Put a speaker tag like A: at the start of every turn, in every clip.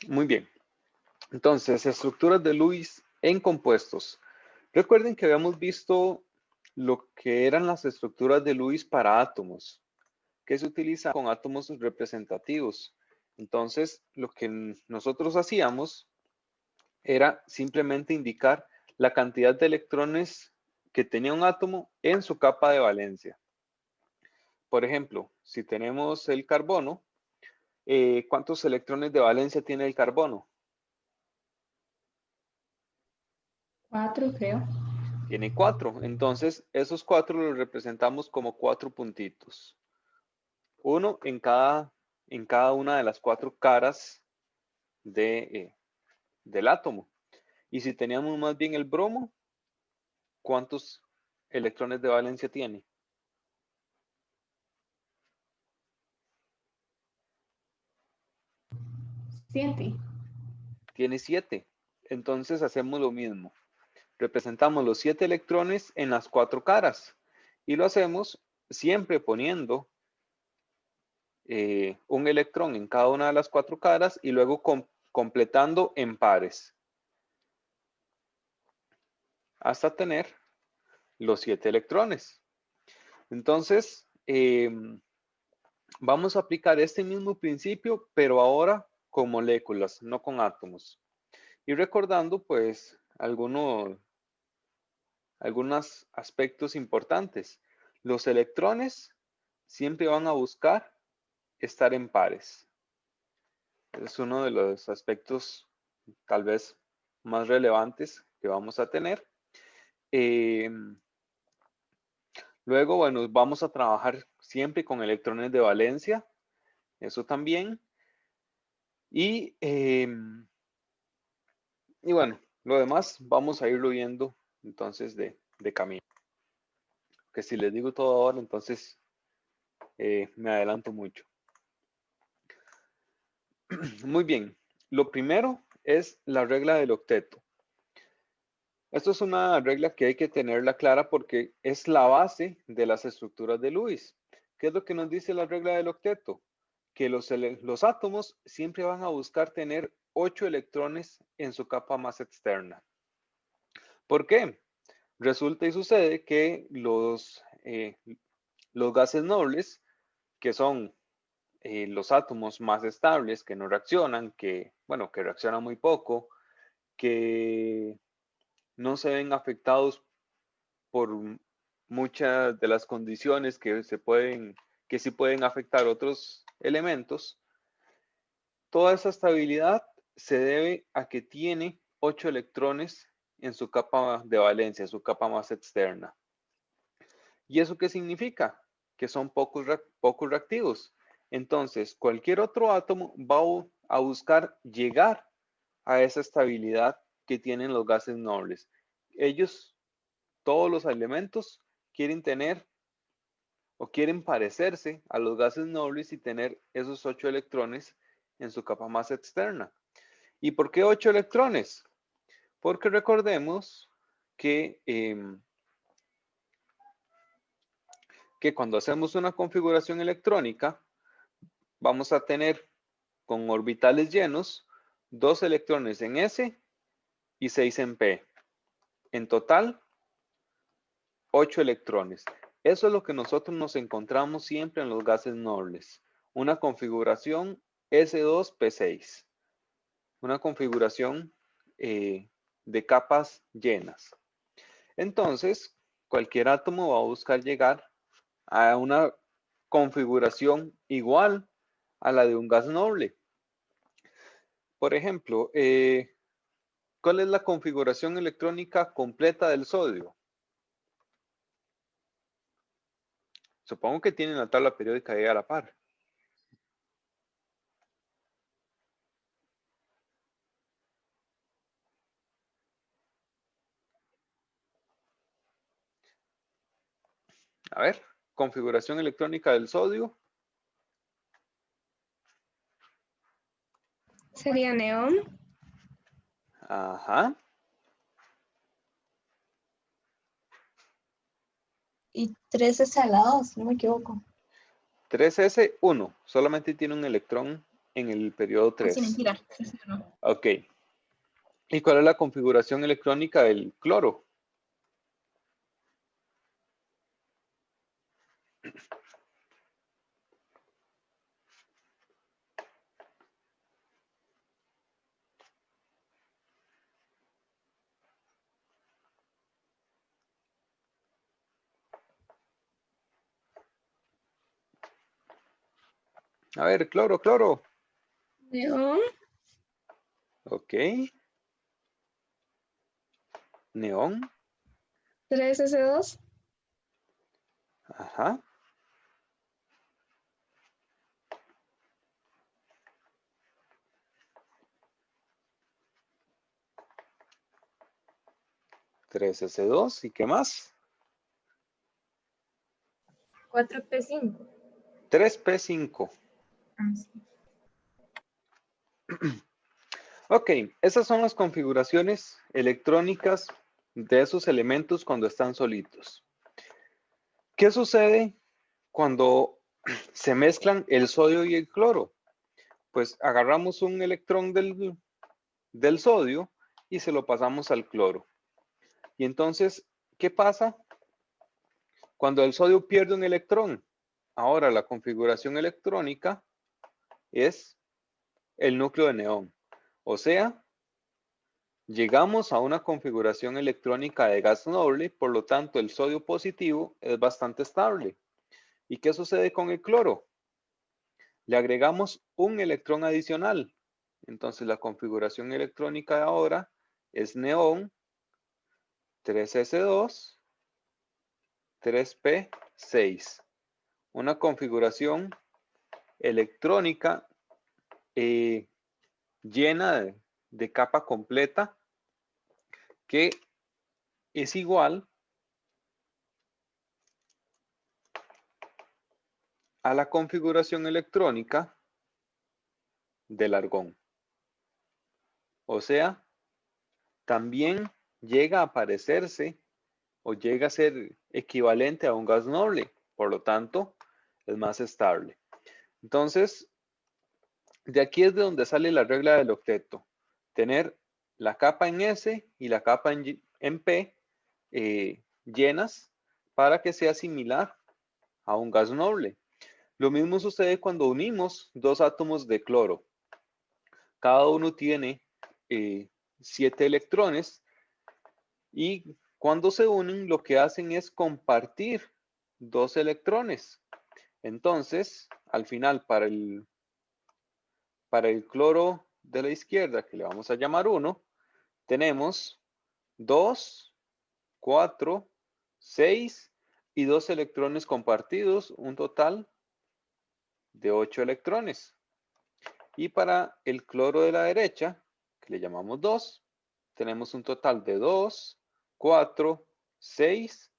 A: Muy bien. Entonces, estructuras de Lewis en compuestos. Recuerden que habíamos visto lo que eran las estructuras de Lewis para átomos, que se utilizan con átomos representativos. Entonces, lo que nosotros hacíamos era simplemente indicar la cantidad de electrones que tenía un átomo en su capa de valencia. Por ejemplo, si tenemos el carbono, ¿cuántos electrones de valencia tiene el carbono?
B: 4, creo.
A: Tiene 4. Entonces, esos 4 los representamos como 4 puntitos. Uno en cada una de las 4 caras del átomo. Y si teníamos más bien el bromo, ¿cuántos electrones de valencia tiene?
B: 7.
A: Tiene 7. Entonces hacemos lo mismo. Representamos los 7 electrones en las 4 caras. Y lo hacemos siempre poniendo un electrón en cada una de las 4 caras y luego completando en pares. Hasta tener los 7 electrones. Entonces, vamos a aplicar este mismo principio, pero ahora con moléculas, no con átomos. Y recordando, pues, algunos aspectos importantes. Los electrones siempre van a buscar estar en pares. Es uno de los aspectos tal vez más relevantes que vamos a tener. Luego, bueno, vamos a trabajar siempre con electrones de valencia, eso también. Y bueno, lo demás vamos a irlo viendo entonces de camino. Que si les digo todo ahora, entonces me adelanto mucho. Muy bien, lo primero es la regla del octeto. Esto es una regla que hay que tenerla clara porque es la base de las estructuras de Lewis. ¿Qué es lo que nos dice la regla del octeto? Que los átomos siempre van a buscar tener 8 electrones en su capa más externa. ¿Por qué? Resulta y sucede que los gases nobles, que son los átomos más estables, que no reaccionan, bueno, que reaccionan muy poco, que no se ven afectados por muchas de las condiciones que sí pueden afectar otros elementos, toda esa estabilidad se debe a que tiene 8 electrones en su capa de valencia, su capa más externa. ¿Y eso qué significa? Que son pocos reactivos. Entonces, cualquier otro átomo va a buscar llegar a esa estabilidad que tienen los gases nobles. Ellos, todos los elementos, quieren tener o quieren parecerse a los gases nobles y tener esos 8 electrones en su capa más externa. ¿Y por qué 8 electrones? Porque recordemos que cuando hacemos una configuración electrónica, vamos a tener con orbitales llenos 2 electrones en S y 6 en P. En total, 8 electrones. Eso es lo que nosotros nos encontramos siempre en los gases nobles. Una configuración S2P6. Una configuración de capas llenas. Entonces, cualquier átomo va a buscar llegar a una configuración igual a la de un gas noble. Por ejemplo, ¿cuál es la configuración electrónica completa del sodio? Supongo que tienen la tabla periódica ahí a la par. A ver, configuración electrónica del sodio.
B: Sería neón.
A: Ajá.
B: Y 13 salados, si no me equivoco.
A: 3S1. Solamente tiene un electrón en el periodo
B: Ah, sí,
A: 3.
B: mentira. Sí, sí, no.
A: Ok. ¿Y cuál es la configuración electrónica del cloro? A ver, cloro, cloro.
B: Neón,
A: Ok. Neón.
B: 3S2,
A: Ajá. Tres s 2 ¿Y qué más?
B: 4P5.
A: 3P5.
B: Ah, sí.
A: Ok, esas son las configuraciones electrónicas de esos elementos cuando están solitos. ¿Qué sucede cuando se mezclan el sodio y el cloro? Pues agarramos un electrón del sodio y se lo pasamos al cloro. Y entonces, ¿qué pasa? Cuando el sodio pierde un electrón, ahora la configuración electrónica es el núcleo de neón. O sea, llegamos a una configuración electrónica de gas noble, por lo tanto el sodio positivo es bastante estable. ¿Y qué sucede con el cloro? Le agregamos un electrón adicional. Entonces la configuración electrónica de ahora es neón, 3s2, 3p6. Una configuración electrónica llena de capa completa que es igual a la configuración electrónica del argón. O sea, también llega a parecerse o llega a ser equivalente a un gas noble. Por lo tanto, es más estable. Entonces, de aquí es de donde sale la regla del octeto. Tener la capa en S y la capa en P llenas para que sea similar a un gas noble. Lo mismo sucede cuando unimos dos átomos de cloro. Cada uno tiene 7 electrones y cuando se unen lo que hacen es compartir 2 electrones. Entonces, al final, para el cloro de la izquierda, que le vamos a llamar 1, tenemos 2, 4, 6 y 2 electrones compartidos, un total de 8 electrones. Y para el cloro de la derecha, que le llamamos 2, tenemos un total de 2, 4, 6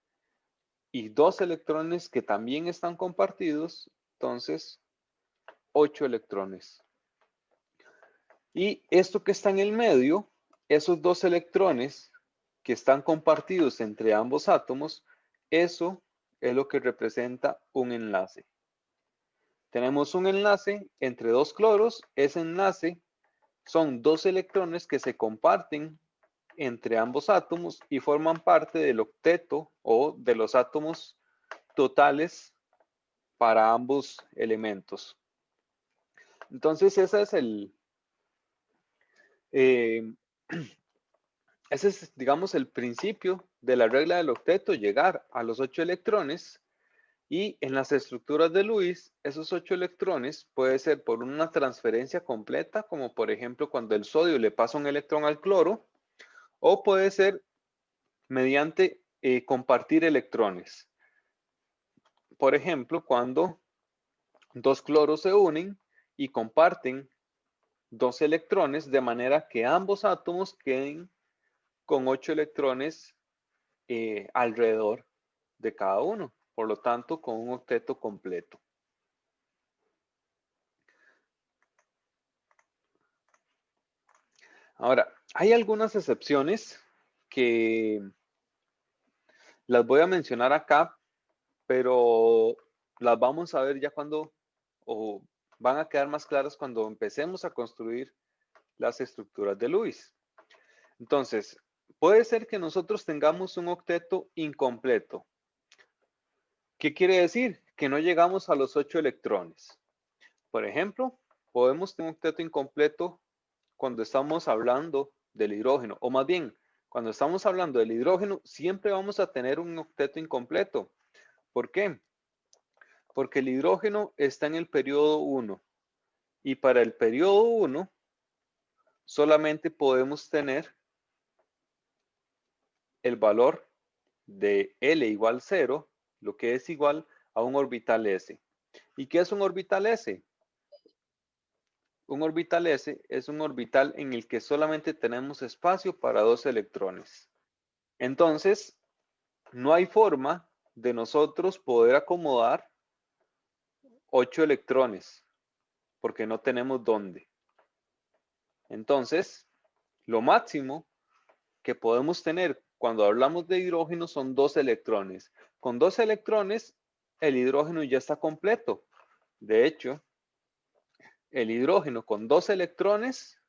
A: y 2 electrones que también están compartidos, entonces 8 electrones. Y esto que está en el medio, esos 2 electrones que están compartidos entre ambos átomos, eso es lo que representa un enlace. Tenemos un enlace entre dos cloros, ese enlace son 2 electrones que se comparten entre ambos átomos y forman parte del octeto o de los átomos totales para ambos elementos. Entonces, eh, ese es, digamos, el principio de la regla del octeto, llegar a los 8 electrones. Y en las estructuras de Lewis, esos 8 electrones puede ser por una transferencia completa, como por ejemplo cuando el sodio le pasa un electrón al cloro, o puede ser mediante compartir electrones. Por ejemplo, cuando dos cloros se unen y comparten 2 electrones, de manera que ambos átomos queden con 8 electrones alrededor de cada uno. Por lo tanto, con un octeto completo. Ahora, hay algunas excepciones que las voy a mencionar acá, pero las vamos a ver ya cuando, o van a quedar más claras cuando empecemos a construir las estructuras de Lewis. Entonces, puede ser que nosotros tengamos un octeto incompleto. ¿Qué quiere decir? Que no llegamos a los 8 electrones. Por ejemplo, podemos tener un octeto incompleto cuando estamos hablando del hidrógeno, o más bien, cuando estamos hablando del hidrógeno, siempre vamos a tener un octeto incompleto. ¿Por qué? Porque el hidrógeno está en el periodo 1 y para el periodo 1 solamente podemos tener el valor de L igual 0, lo que es igual a un orbital S. ¿Y qué es un orbital S? Un orbital S es un orbital en el que solamente tenemos espacio para 2 electrones. Entonces, no hay forma de nosotros poder acomodar 8 electrones, porque no tenemos dónde. Entonces, lo máximo que podemos tener cuando hablamos de hidrógeno son 2 electrones. Con 2 electrones, el hidrógeno ya está completo. De hecho, el hidrógeno con 2 electrones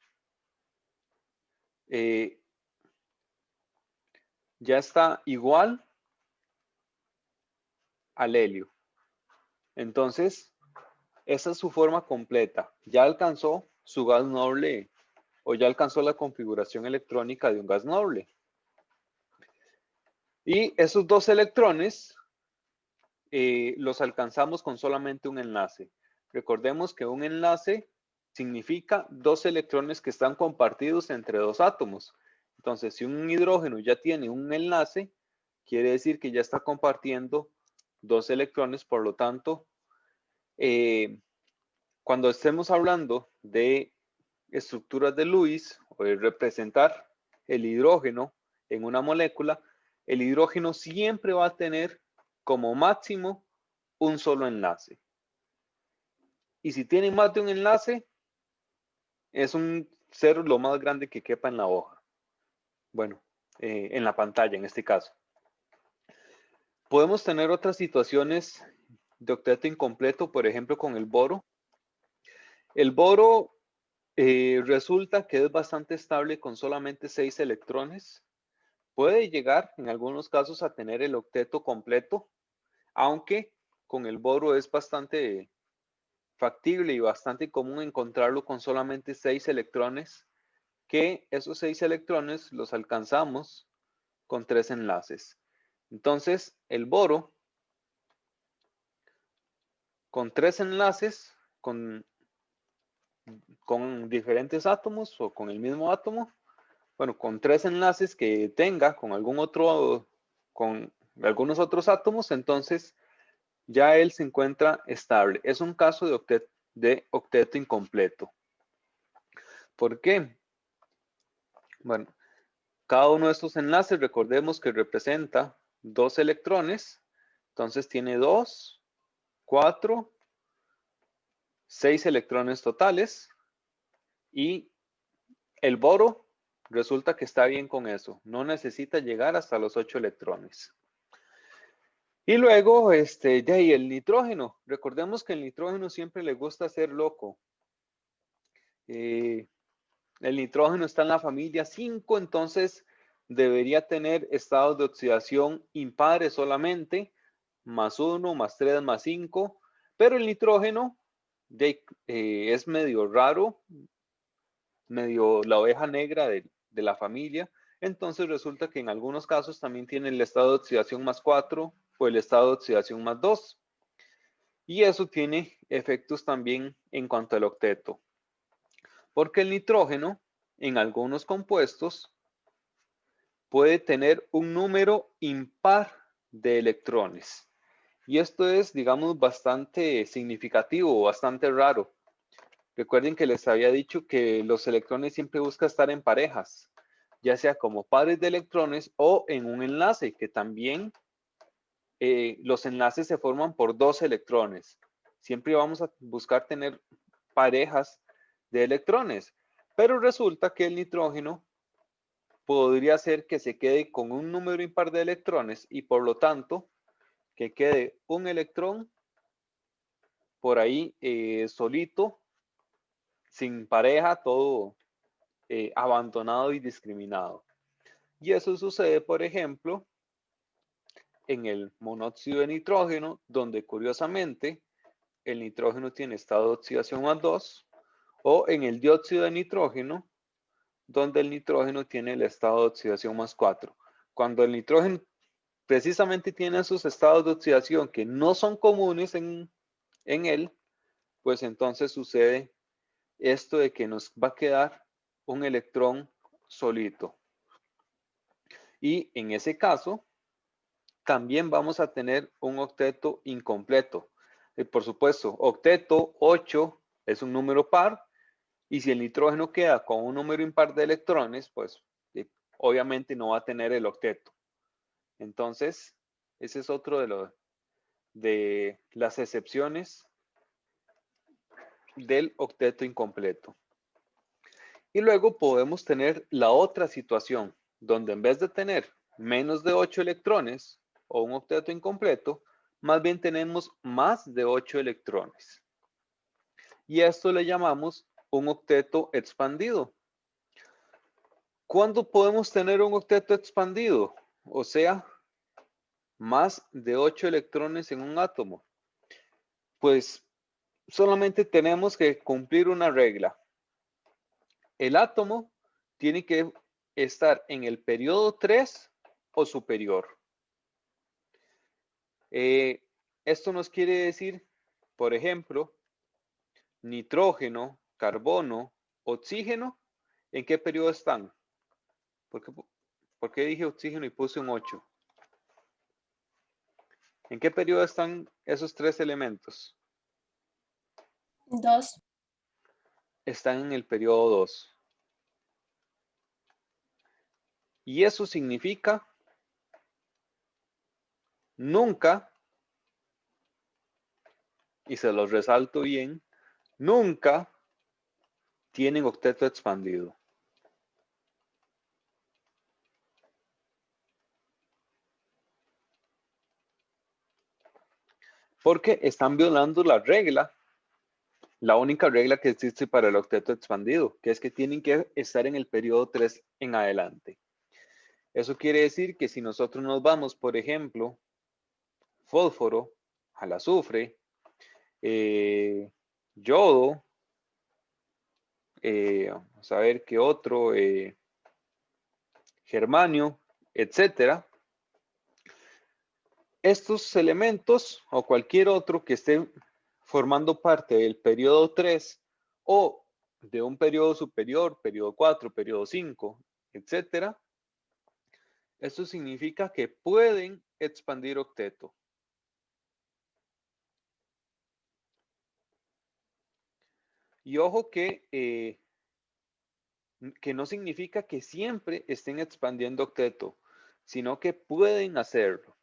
A: ya está igual al helio. Entonces, esa es su forma completa. Ya alcanzó su gas noble o ya alcanzó la configuración electrónica de un gas noble. Y esos 2 electrones los alcanzamos con solamente un enlace. Recordemos que un enlace significa 2 electrones que están compartidos entre 2 átomos. Entonces, si un hidrógeno ya tiene un enlace, quiere decir que ya está compartiendo 2 electrones, por lo tanto, cuando estemos hablando de estructuras de Lewis o de representar el hidrógeno en una molécula, el hidrógeno siempre va a tener como máximo un solo enlace. Y si tiene más de un enlace, es un cero lo más grande que quepa en la hoja. Bueno, en la pantalla en este caso. Podemos tener otras situaciones de octeto incompleto, por ejemplo, con el boro. El boro resulta que es bastante estable con solamente 6 electrones. Puede llegar en algunos casos a tener el octeto completo, aunque con el boro es bastante factible y bastante común encontrarlo con solamente 6 electrones, que esos 6 electrones los alcanzamos con 3 enlaces. Entonces, el boro con 3 enlaces, con diferentes átomos o con el mismo átomo, bueno, con 3 enlaces que tenga con algún otro, con algunos otros átomos, entonces ya él se encuentra estable. Es un caso de octeto incompleto. ¿Por qué? Bueno, cada uno de estos enlaces, recordemos que representa 2 electrones, entonces tiene 2, 4, 6 electrones totales y el boro resulta que está bien con eso, no necesita llegar hasta los 8 electrones. Y luego, de ahí el nitrógeno. Recordemos que el nitrógeno siempre le gusta ser loco. El nitrógeno está en la familia 5, entonces debería tener estados de oxidación impares solamente, más 1, más 3, más 5. Pero el nitrógeno es medio raro, medio la oveja negra de la familia. Entonces resulta que en algunos casos también tiene el estado de oxidación más 4 o el estado de oxidación más 2. Y eso tiene efectos también en cuanto al octeto. Porque el nitrógeno en algunos compuestos puede tener un número impar de electrones. Y esto es, digamos, bastante significativo, bastante raro. Recuerden que les había dicho que los electrones siempre buscan estar en parejas, ya sea como pares de electrones o en un enlace, que también los enlaces se forman por 2 electrones. Siempre vamos a buscar tener parejas de electrones, pero resulta que el nitrógeno podría ser que se quede con un número impar de electrones y por lo tanto que quede un electrón por ahí solito, sin pareja, todo abandonado y discriminado. Y eso sucede, por ejemplo, en el monóxido de nitrógeno, donde curiosamente el nitrógeno tiene estado de oxidación más 2, o en el dióxido de nitrógeno, donde el nitrógeno tiene el estado de oxidación más 4. Cuando el nitrógeno precisamente tiene esos estados de oxidación que no son comunes en él, pues entonces sucede esto de que nos va a quedar un electrón solito. Y en ese caso, también vamos a tener un octeto incompleto. Por supuesto, octeto 8 es un número par, y si el nitrógeno queda con un número impar de electrones, pues obviamente no va a tener el octeto. Entonces, ese es otro de las excepciones del octeto incompleto. Y luego podemos tener la otra situación, donde en vez de tener menos de 8 electrones o un octeto incompleto, más bien tenemos más de 8 electrones. Y a esto le llamamos un octeto expandido. ¿Cuándo podemos tener un octeto expandido? O sea, más de 8 electrones en un átomo. Pues solamente tenemos que cumplir una regla. El átomo tiene que estar en el periodo 3 o superior. Esto nos quiere decir, por ejemplo, nitrógeno, carbono, oxígeno, ¿en qué periodo están? ¿Por qué dije oxígeno y puse un 8? ¿En qué periodo están esos tres elementos?
C: 2.
A: Están en el periodo 2. Y eso significa nunca, y se los resalto bien, nunca tienen octeto expandido. Porque están violando la regla, la única regla que existe para el octeto expandido, que es que tienen que estar en el periodo 3 en adelante. Eso quiere decir que si nosotros nos vamos, por ejemplo, fósforo, al azufre, yodo, vamos a ver qué otro, germanio, etcétera. Estos elementos o cualquier otro que esté formando parte del periodo 3 o de un periodo superior, periodo 4, periodo 5, etcétera, esto significa que pueden expandir octeto. Y ojo que no significa que siempre estén expandiendo octeto, sino que pueden hacerlo.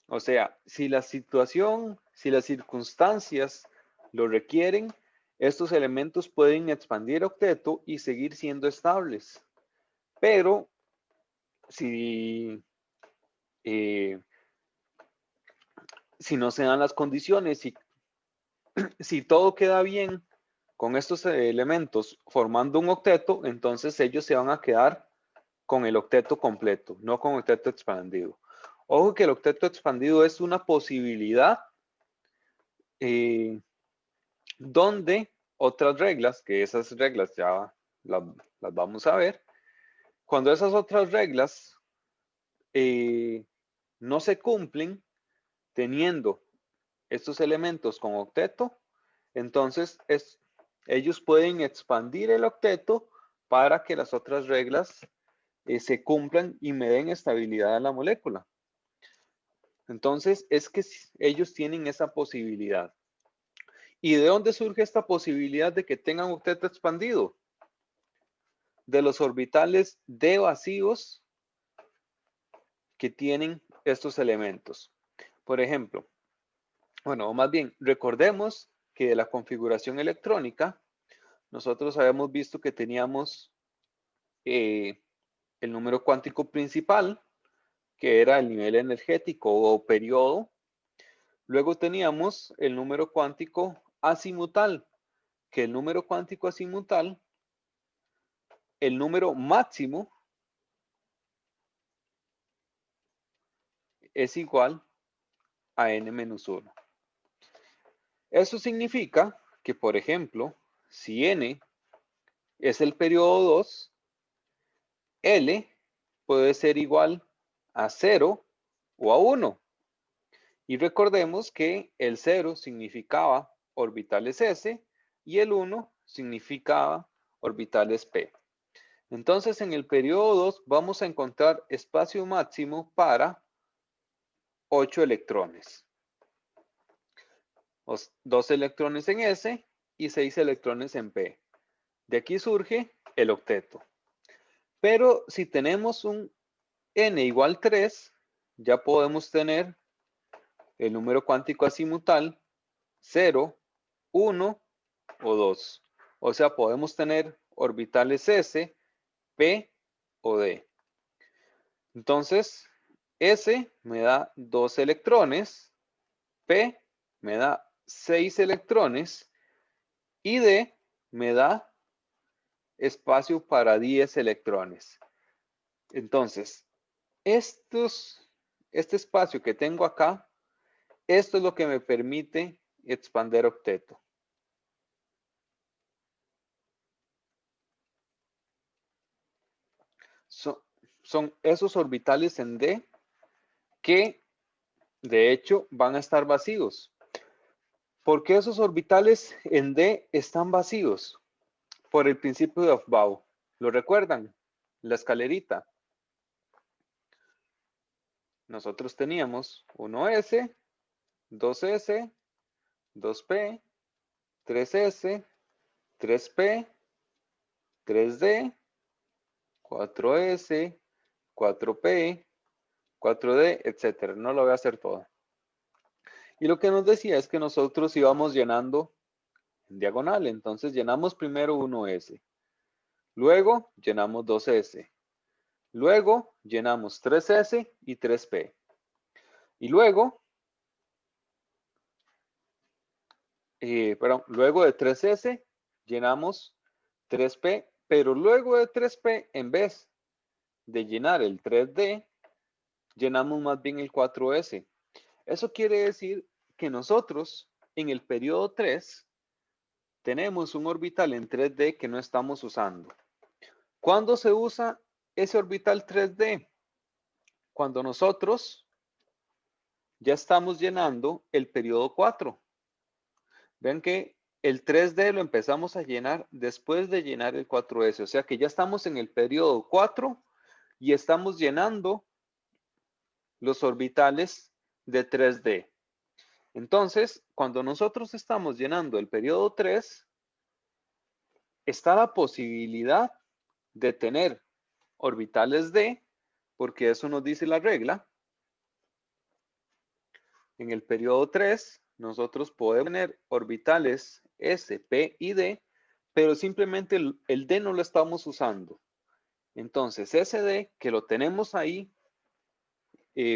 A: O sea, si la situación, si las circunstancias lo requieren, estos elementos pueden expandir octeto y seguir siendo estables. Pero si, si no se dan las condiciones y si todo queda bien con estos elementos formando un octeto, entonces ellos se van a quedar con el octeto completo, no con octeto expandido. Ojo que el octeto expandido es una posibilidad donde otras reglas, que esas reglas ya las vamos a ver, cuando esas otras reglas no se cumplen teniendo estos elementos con octeto, entonces ellos pueden expandir el octeto para que las otras reglas se cumplan y me den estabilidad a la molécula. Entonces es que ellos tienen esa posibilidad. ¿Y de dónde surge esta posibilidad de que tengan octeto expandido? De los orbitales d vacíos que tienen estos elementos. Por ejemplo, bueno, más bien, recordemos que de la configuración electrónica, nosotros habíamos visto que teníamos el número cuántico principal, que era el nivel energético o periodo, Luego teníamos el número cuántico azimutal, que el número cuántico azimutal, el número máximo es igual a n-1. Eso significa que, por ejemplo, si n es el periodo 2, L puede ser igual a 0 o a 1. Y recordemos que el 0 significaba orbitales S y el 1 significaba orbitales P. Entonces, en el periodo 2 vamos a encontrar espacio máximo para 8 electrones. 2 electrones en S y 6 electrones en P. De aquí surge el octeto. Pero si tenemos un n igual 3, ya podemos tener el número cuántico azimutal 0, 1 o 2. O sea, podemos tener orbitales S, P o D. Entonces, S me da 2 electrones, P me da 6 electrones y D me da espacio para 10 electrones. Entonces, este espacio que tengo acá, esto es lo que me permite expander octeto. Son esos orbitales en D que de hecho van a estar vacíos. ¿Por qué esos orbitales en D están vacíos? Por el principio de Aufbau. ¿Lo recuerdan? La escalerita. Nosotros teníamos 1S, 2S, 2P, 3S, 3P, 3D, 4S, 4P, 4D, etcétera. No lo voy a hacer todo. Y lo que nos decía es que nosotros íbamos llenando en diagonal. Entonces llenamos primero 1S. Luego llenamos 2S. Luego llenamos 3S y 3P. Y luego, luego de 3S llenamos 3P. Pero luego de 3P, en vez de llenar el 3D, llenamos más bien el 4S. Eso quiere decir que nosotros en el periodo 3 tenemos un orbital en 3D que no estamos usando. ¿Cuándo se usa ese orbital 3D? Cuando nosotros ya estamos llenando el periodo 4. Vean que el 3D lo empezamos a llenar después de llenar el 4S. O sea que ya estamos en el periodo 4 y estamos llenando los orbitales de 3D. Entonces, cuando nosotros estamos llenando el periodo 3, está la posibilidad de tener orbitales D, porque eso nos dice la regla. En el periodo 3, nosotros podemos tener orbitales S, P y D, pero simplemente el D no lo estamos usando. Entonces, ese D que lo tenemos ahí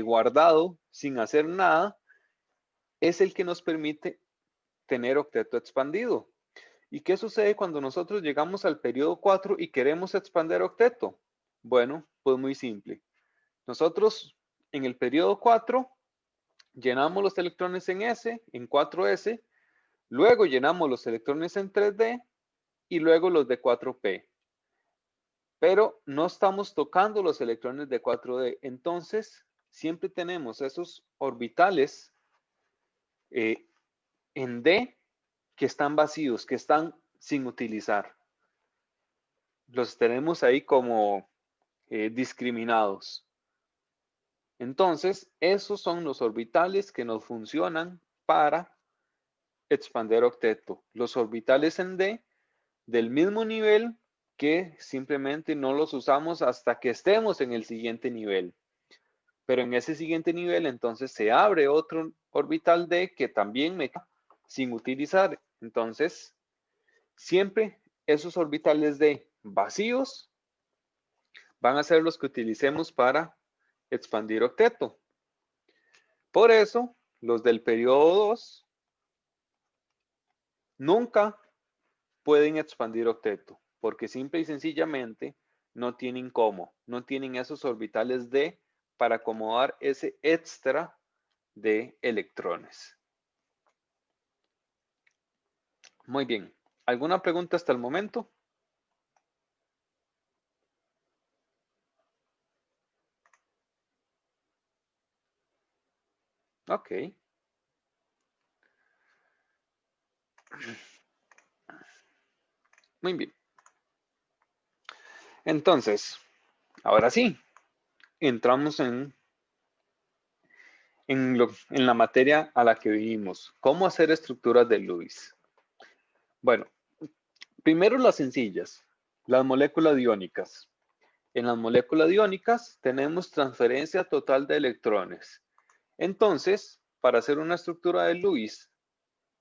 A: guardado sin hacer nada, es el que nos permite tener octeto expandido. ¿Y qué sucede cuando nosotros llegamos al periodo 4 y queremos expandir octeto? Bueno, pues muy simple. Nosotros en el periodo 4 llenamos los electrones en S, en 4S, luego llenamos los electrones en 3D y luego los de 4P. Pero no estamos tocando los electrones de 4D. Entonces, siempre tenemos esos orbitales en D que están vacíos, que están sin utilizar. Los tenemos ahí como discriminados. Entonces, esos son los orbitales que nos funcionan para expander octeto. Los orbitales en D del mismo nivel que simplemente no los usamos hasta que estemos en el siguiente nivel. Pero en ese siguiente nivel entonces se abre otro orbital D que también me queda sin utilizar. Entonces, siempre esos orbitales D vacíos van a ser los que utilicemos para expandir octeto. Por eso, los del periodo 2, nunca pueden expandir octeto, porque simple y sencillamente no tienen cómo, no tienen esos orbitales D para acomodar ese extra de electrones. Muy bien. ¿Alguna pregunta hasta el momento? Ok. Muy bien. Entonces, ahora sí, entramos en la materia a la que vinimos. ¿Cómo hacer estructuras de Lewis? Bueno, primero las sencillas, las moléculas iónicas. En las moléculas iónicas tenemos transferencia total de electrones. Entonces, para hacer una estructura de Lewis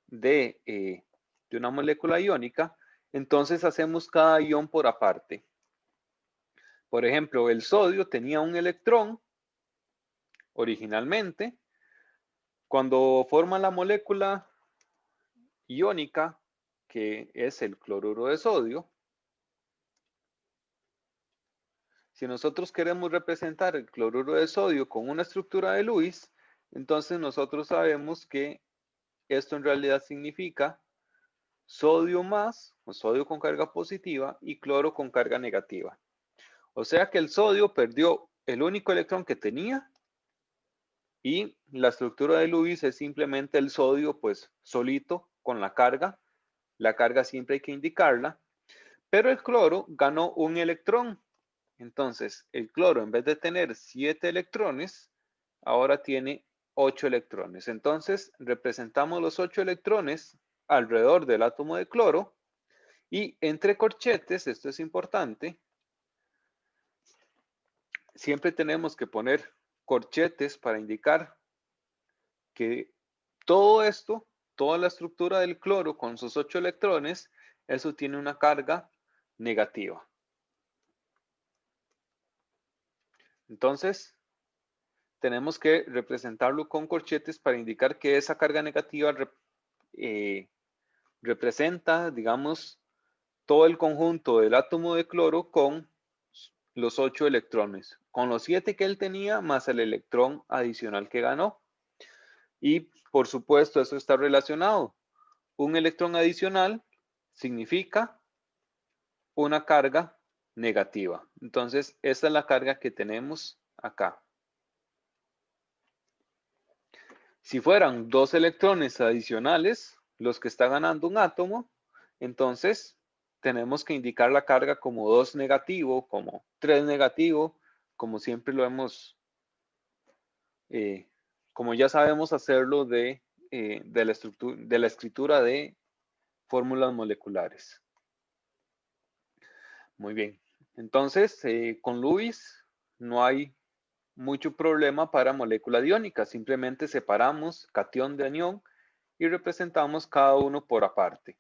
A: de una molécula iónica, entonces hacemos cada ion por aparte. Por ejemplo, el sodio tenía un electrón originalmente. Cuando forma la molécula iónica, que es el cloruro de sodio, si nosotros queremos representar el cloruro de sodio con una estructura de Lewis, entonces nosotros sabemos que esto en realidad significa sodio más, o sodio con carga positiva, y cloro con carga negativa. O sea que el sodio perdió el único electrón que tenía y la estructura de Lewis es simplemente el sodio, pues solito con la carga. La carga siempre hay que indicarla, pero el cloro ganó un electrón. Entonces, el cloro en vez de tener 7 electrones, ahora tiene 8 electrones. Entonces, representamos los 8 electrones alrededor del átomo de cloro y entre corchetes, esto es importante, siempre tenemos que poner corchetes para indicar que todo esto, toda la estructura del cloro con sus 8 electrones, eso tiene una carga negativa. Entonces, tenemos que representarlo con corchetes para indicar que esa carga negativa representa, digamos, todo el conjunto del átomo de cloro con los 8 electrones, con los 7 que él tenía más el electrón adicional que ganó. Y por supuesto, eso está relacionado. Un electrón adicional significa una carga negativa. Entonces, esta es la carga que tenemos acá. Si fueran 2 electrones adicionales, los que está ganando un átomo, entonces tenemos que indicar la carga como 2 negativo, como 3 negativo, como siempre lo hemos, como ya sabemos hacerlo de la escritura de fórmulas moleculares. Muy bien. Entonces, con Lewis no hay mucho problema para moléculas iónicas. Simplemente separamos catión de anión y representamos cada uno por aparte.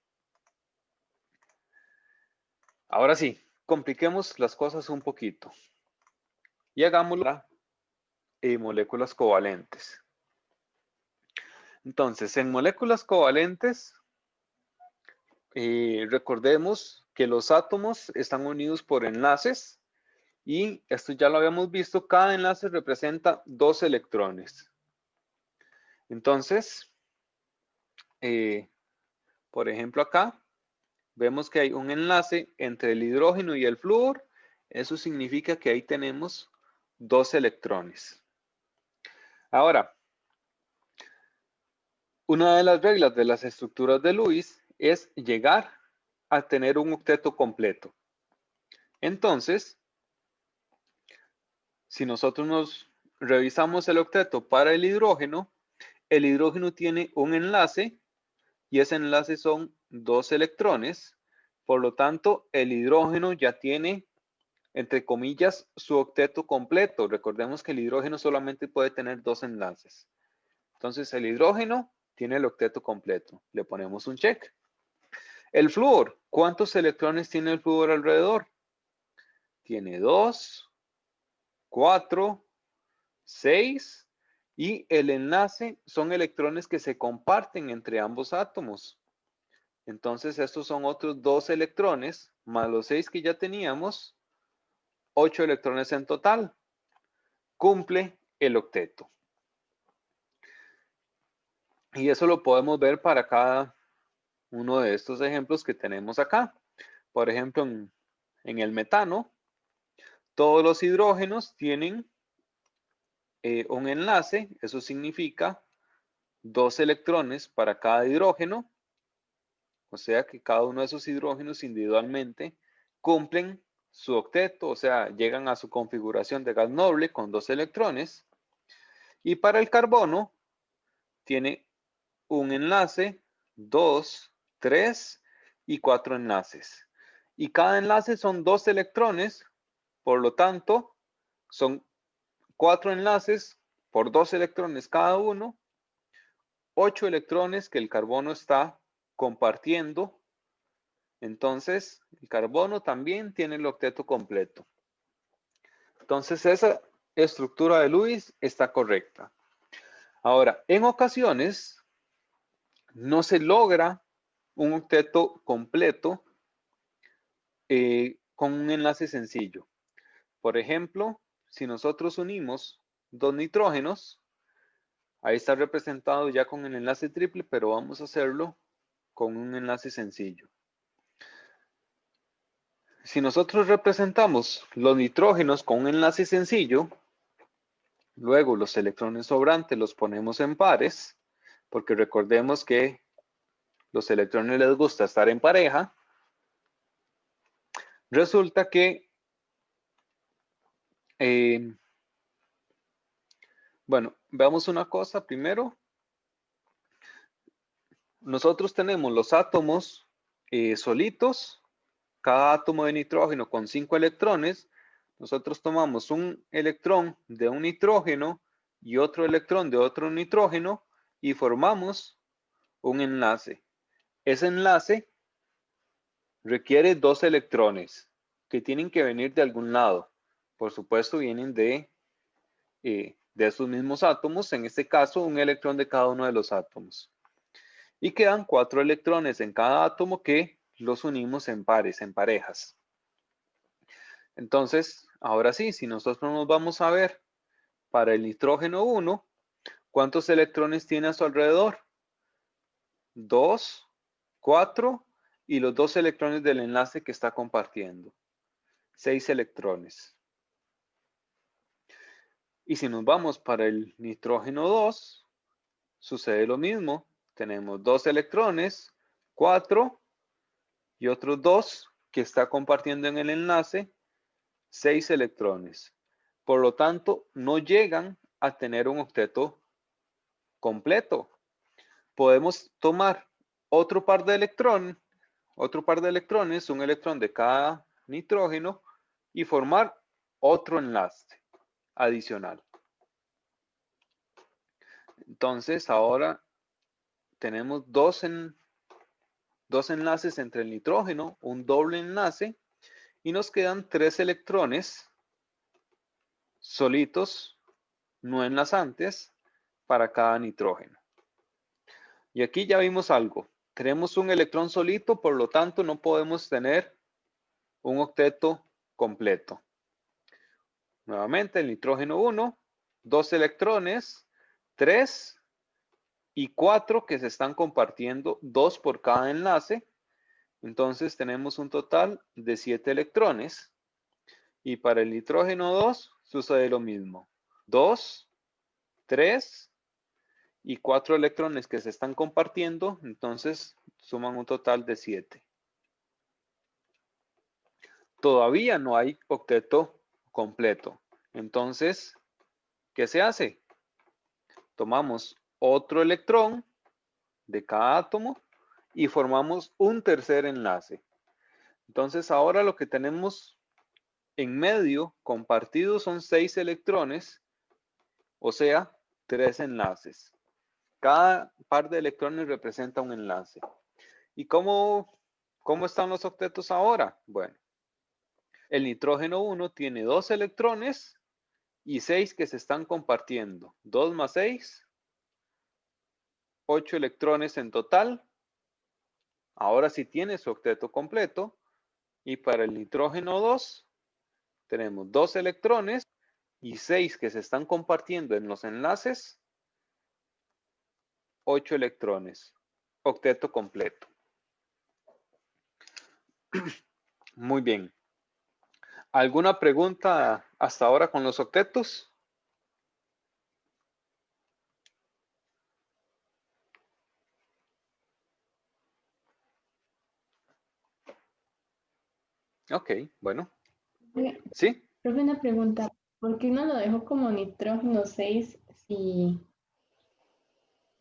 A: Ahora sí, compliquemos las cosas un poquito y hagámoslo en moléculas covalentes. Entonces, en moléculas covalentes, recordemos que los átomos están unidos por enlaces y esto ya lo habíamos visto, cada enlace representa 2 electrones. Entonces, por ejemplo acá, vemos que hay un enlace entre el hidrógeno y el flúor. Eso significa que ahí tenemos 2 electrones. Ahora, una de las reglas de las estructuras de Lewis es llegar a tener un octeto completo. Entonces, si nosotros nos revisamos el octeto para el hidrógeno tiene un enlace y ese enlace son 2 electrones. Por lo tanto, el hidrógeno ya tiene, entre comillas, su octeto completo. Recordemos que el hidrógeno solamente puede tener 2 enlaces. Entonces, el hidrógeno tiene el octeto completo. Le ponemos un check. El flúor, ¿cuántos electrones tiene el flúor alrededor? Tiene 2, 4, 6 Y el enlace son electrones que se comparten entre ambos átomos. Entonces, estos son otros 2 electrones, más los 6 que ya teníamos, 8 electrones en total. Cumple el octeto. Y eso lo podemos ver para cada uno de estos ejemplos que tenemos acá. Por ejemplo, en el metano, todos los hidrógenos tienen un enlace. Eso significa 2 electrones para cada hidrógeno. O sea que cada uno de esos hidrógenos individualmente cumplen su octeto, o sea, llegan a su configuración de gas noble con 2 electrones. Y para el carbono, tiene un enlace, 2, 3 y 4 enlaces. Y cada enlace son 2 electrones, por lo tanto, son 4 enlaces por 2 electrones cada uno, 8 electrones que el carbono está compartiendo. Entonces, el carbono también tiene el octeto completo. Entonces, esa estructura de Lewis está correcta. Ahora, en ocasiones, no se logra un octeto completo con un enlace sencillo. Por ejemplo, si nosotros unimos 2 nitrógenos, ahí está representado ya con el enlace triple, pero vamos a hacerlo con un enlace sencillo. Si nosotros representamos los nitrógenos con un enlace sencillo, luego los electrones sobrantes los ponemos en pares, porque recordemos que los electrones les gusta estar en pareja. Resulta que, bueno, veamos una cosa primero. Nosotros tenemos los átomos solitos, cada átomo de nitrógeno con 5 electrones. Nosotros tomamos un electrón de un nitrógeno y otro electrón de otro nitrógeno y formamos un enlace. Ese enlace requiere 2 electrones que tienen que venir de algún lado. Por supuesto, vienen de esos mismos átomos, en este caso un electrón de cada uno de los átomos. Y quedan 4 electrones en cada átomo que los unimos en pares, en parejas. Entonces, ahora sí, si nosotros nos vamos a ver para el nitrógeno 1, ¿cuántos electrones tiene a su alrededor? 2, 4 y los 2 electrones del enlace que está compartiendo. 6 electrones. Y si nos vamos para el nitrógeno 2, sucede lo mismo. Tenemos 2 electrones, 4 y otros 2 que está compartiendo en el enlace, 6 electrones. Por lo tanto, no llegan a tener un octeto completo. Podemos tomar otro par de electrones, un electrón de cada nitrógeno, y formar otro enlace adicional. Entonces, ahora tenemos dos enlaces entre el nitrógeno, un doble enlace, y nos quedan 3 electrones solitos, no enlazantes, para cada nitrógeno. Y aquí ya vimos algo. Tenemos un electrón solito, por lo tanto no podemos tener un octeto completo. Nuevamente el nitrógeno 1, 2 electrones, 3 y 4 que se están compartiendo, 2 por cada enlace. Entonces tenemos un total de 7 electrones. Y para el nitrógeno 2 sucede lo mismo. 2, 3 y 4 electrones que se están compartiendo, entonces suman un total de 7. Todavía no hay octeto completo. Entonces, ¿qué se hace? Tomamos otro electrón de cada átomo y formamos un tercer enlace. Entonces, ahora lo que tenemos en medio compartido son 6 electrones, o sea, 3 enlaces. Cada par de electrones representa un enlace. ¿Y cómo están los octetos ahora? Bueno, el nitrógeno 1 tiene 2 electrones y 6 que se están compartiendo. 2 más 6, 8 electrones en total. Ahora sí tiene su octeto completo. Y para el nitrógeno 2, tenemos 2 electrones y 6 que se están compartiendo en los enlaces, 8 electrones. Octeto completo. Muy bien. ¿Alguna pregunta hasta ahora con los octetos? Ok, bueno. ¿Sí?
C: Profe, una pregunta. ¿Por qué no lo dejo como nitrógeno 6 si...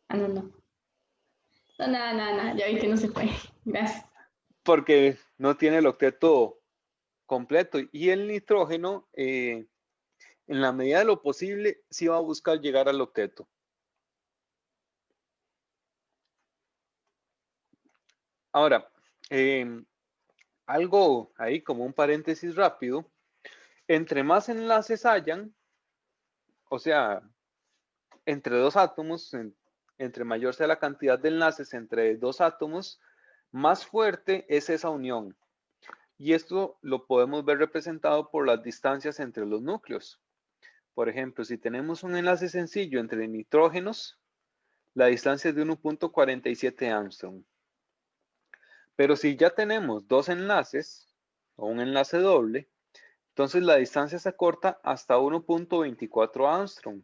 C: Ah, no, no. No, nada. Ya vi que no se puede. Gracias.
A: Porque no tiene el octeto completo. Y el nitrógeno, en la medida de lo posible, sí va a buscar llegar al octeto. Ahora, algo ahí como un paréntesis rápido. Entre más enlaces hayan, o sea, entre dos átomos, entre mayor sea la cantidad de enlaces entre dos átomos, más fuerte es esa unión. Y esto lo podemos ver representado por las distancias entre los núcleos. Por ejemplo, si tenemos un enlace sencillo entre nitrógenos, la distancia es de 1.47 Armstrong. Pero si ya tenemos dos enlaces o un enlace doble, entonces la distancia se acorta hasta 1.24 Armstrong.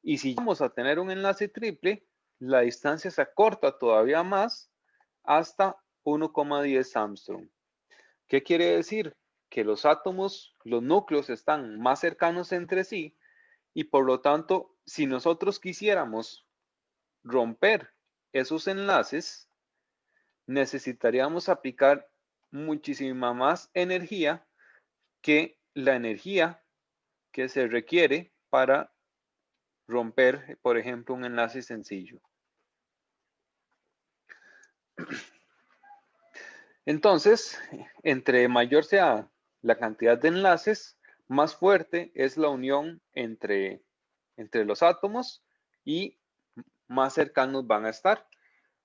A: Y si vamos a tener un enlace triple, la distancia se acorta todavía más hasta 1,10 Armstrong. ¿Qué quiere decir? Que los átomos, los núcleos están más cercanos entre sí y por lo tanto, si nosotros quisiéramos romper esos enlaces, necesitaríamos aplicar muchísima más energía que la energía que se requiere para romper, por ejemplo, un enlace sencillo. Entonces, entre mayor sea la cantidad de enlaces, más fuerte es la unión entre los átomos y más cercanos van a estar.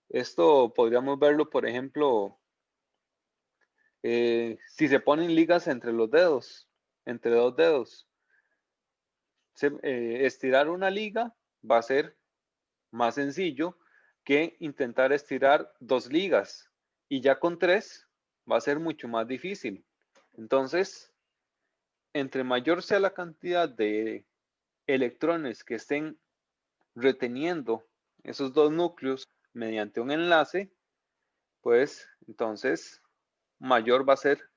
A: Esto podríamos verlo, por ejemplo, si se ponen ligas entre los dedos, entre dos dedos. Estirar una liga va a ser más sencillo que intentar estirar dos ligas. Y ya con tres va a ser mucho más difícil. Entonces, entre mayor sea la cantidad de electrones que estén reteniendo esos dos núcleos mediante un enlace, pues entonces mayor va a ser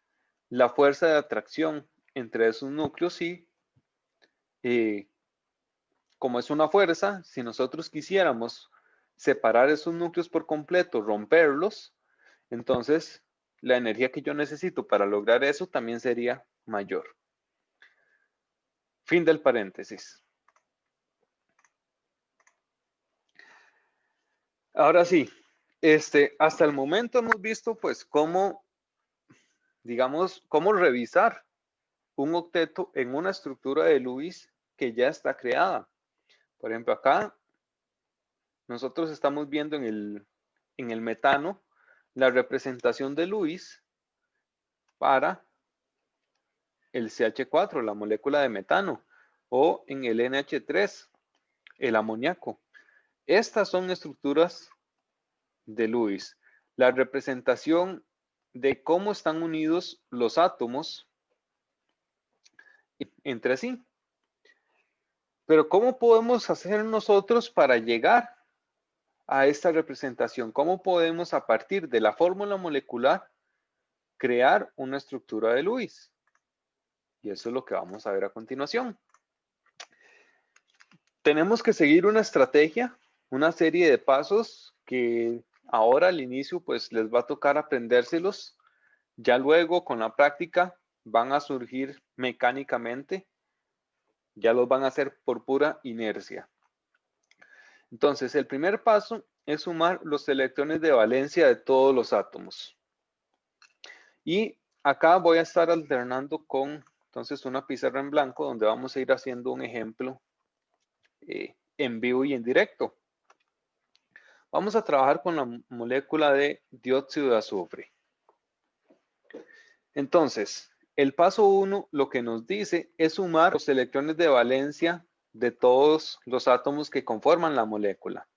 A: la fuerza de atracción entre esos núcleos y como es una fuerza, si nosotros quisiéramos separar esos núcleos por completo, romperlos, entonces la energía que yo necesito para lograr eso también sería mayor. Fin del paréntesis. Ahora sí, hasta el momento hemos visto pues cómo, digamos, cómo revisar un octeto en una estructura de Lewis que ya está creada. Por ejemplo, acá nosotros estamos viendo en el metano la representación de Lewis para el CH4, la molécula de metano, o en el NH3, el amoníaco. Estas son estructuras de Lewis. La representación de cómo están unidos los átomos entre sí. Pero ¿cómo podemos hacer nosotros para llegar a esta representación? ¿Cómo podemos, a partir de la fórmula molecular, crear una estructura de Lewis? Y eso es lo que vamos a ver a continuación. Tenemos que seguir una estrategia, una serie de pasos que ahora al inicio pues les va a tocar aprendérselos. Ya luego con la práctica van a surgir mecánicamente, ya los van a hacer por pura inercia. Entonces el primer paso es sumar los electrones de valencia de todos los átomos. Y acá voy a estar alternando con Entonces, una pizarra en blanco donde vamos a ir haciendo un ejemplo en vivo y en directo. Vamos a trabajar con la molécula de dióxido de azufre. Entonces, el paso 1 lo que nos dice es sumar los electrones de valencia de todos los átomos que conforman la molécula.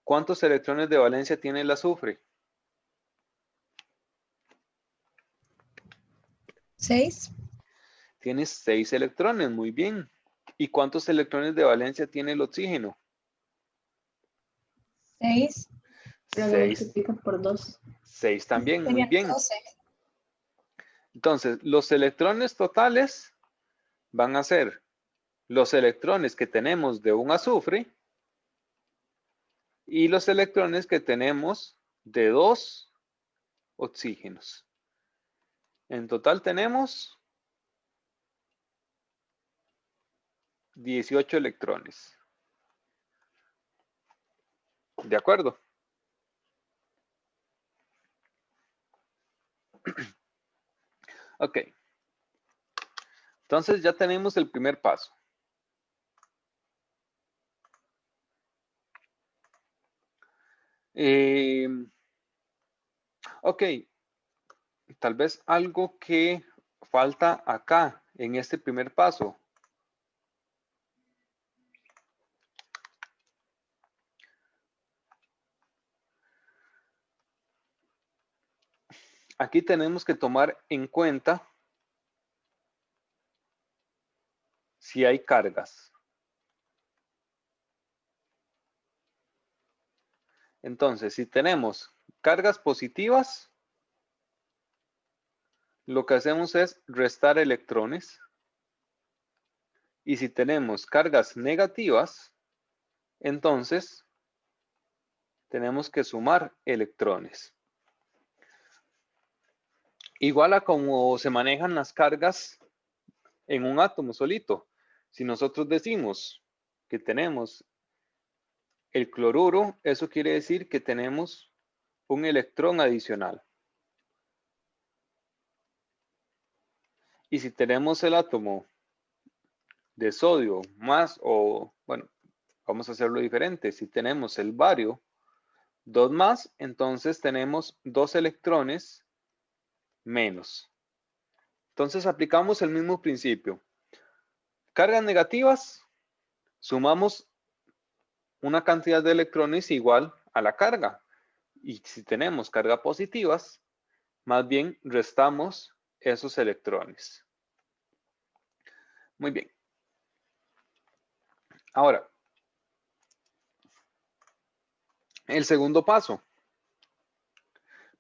A: ¿Cuántos electrones de valencia tiene el azufre?
B: 6.
A: Tiene 6 electrones, muy bien. ¿Y cuántos electrones de valencia tiene el oxígeno?
B: 6.
C: Pero lo
A: 6.
C: multiplica por 2.
A: 6 también, muy
B: Serían
A: bien.
B: 12.
A: Entonces, los electrones totales van a ser los electrones que tenemos de un azufre y los electrones que tenemos de 2 oxígenos. En total tenemos 18 electrones. ¿De acuerdo? Ok. Entonces ya tenemos el primer paso. Ok. Tal vez algo que falta acá en este primer paso. Aquí tenemos que tomar en cuenta si hay cargas. Entonces, si tenemos cargas positivas, lo que hacemos es restar electrones. Y si tenemos cargas negativas, entonces tenemos que sumar electrones. Igual a cómo se manejan las cargas en un átomo solito. Si nosotros decimos que tenemos el cloruro, eso quiere decir que tenemos un electrón adicional. Y si tenemos el átomo de sodio más, o bueno, vamos a hacerlo diferente. Si tenemos el bario 2 más, entonces tenemos 2 electrones menos. Entonces aplicamos el mismo principio. Cargas negativas, sumamos una cantidad de electrones igual a la carga. Y si tenemos cargas positivas, más bien restamos esos electrones. Muy bien. Ahora, el segundo paso.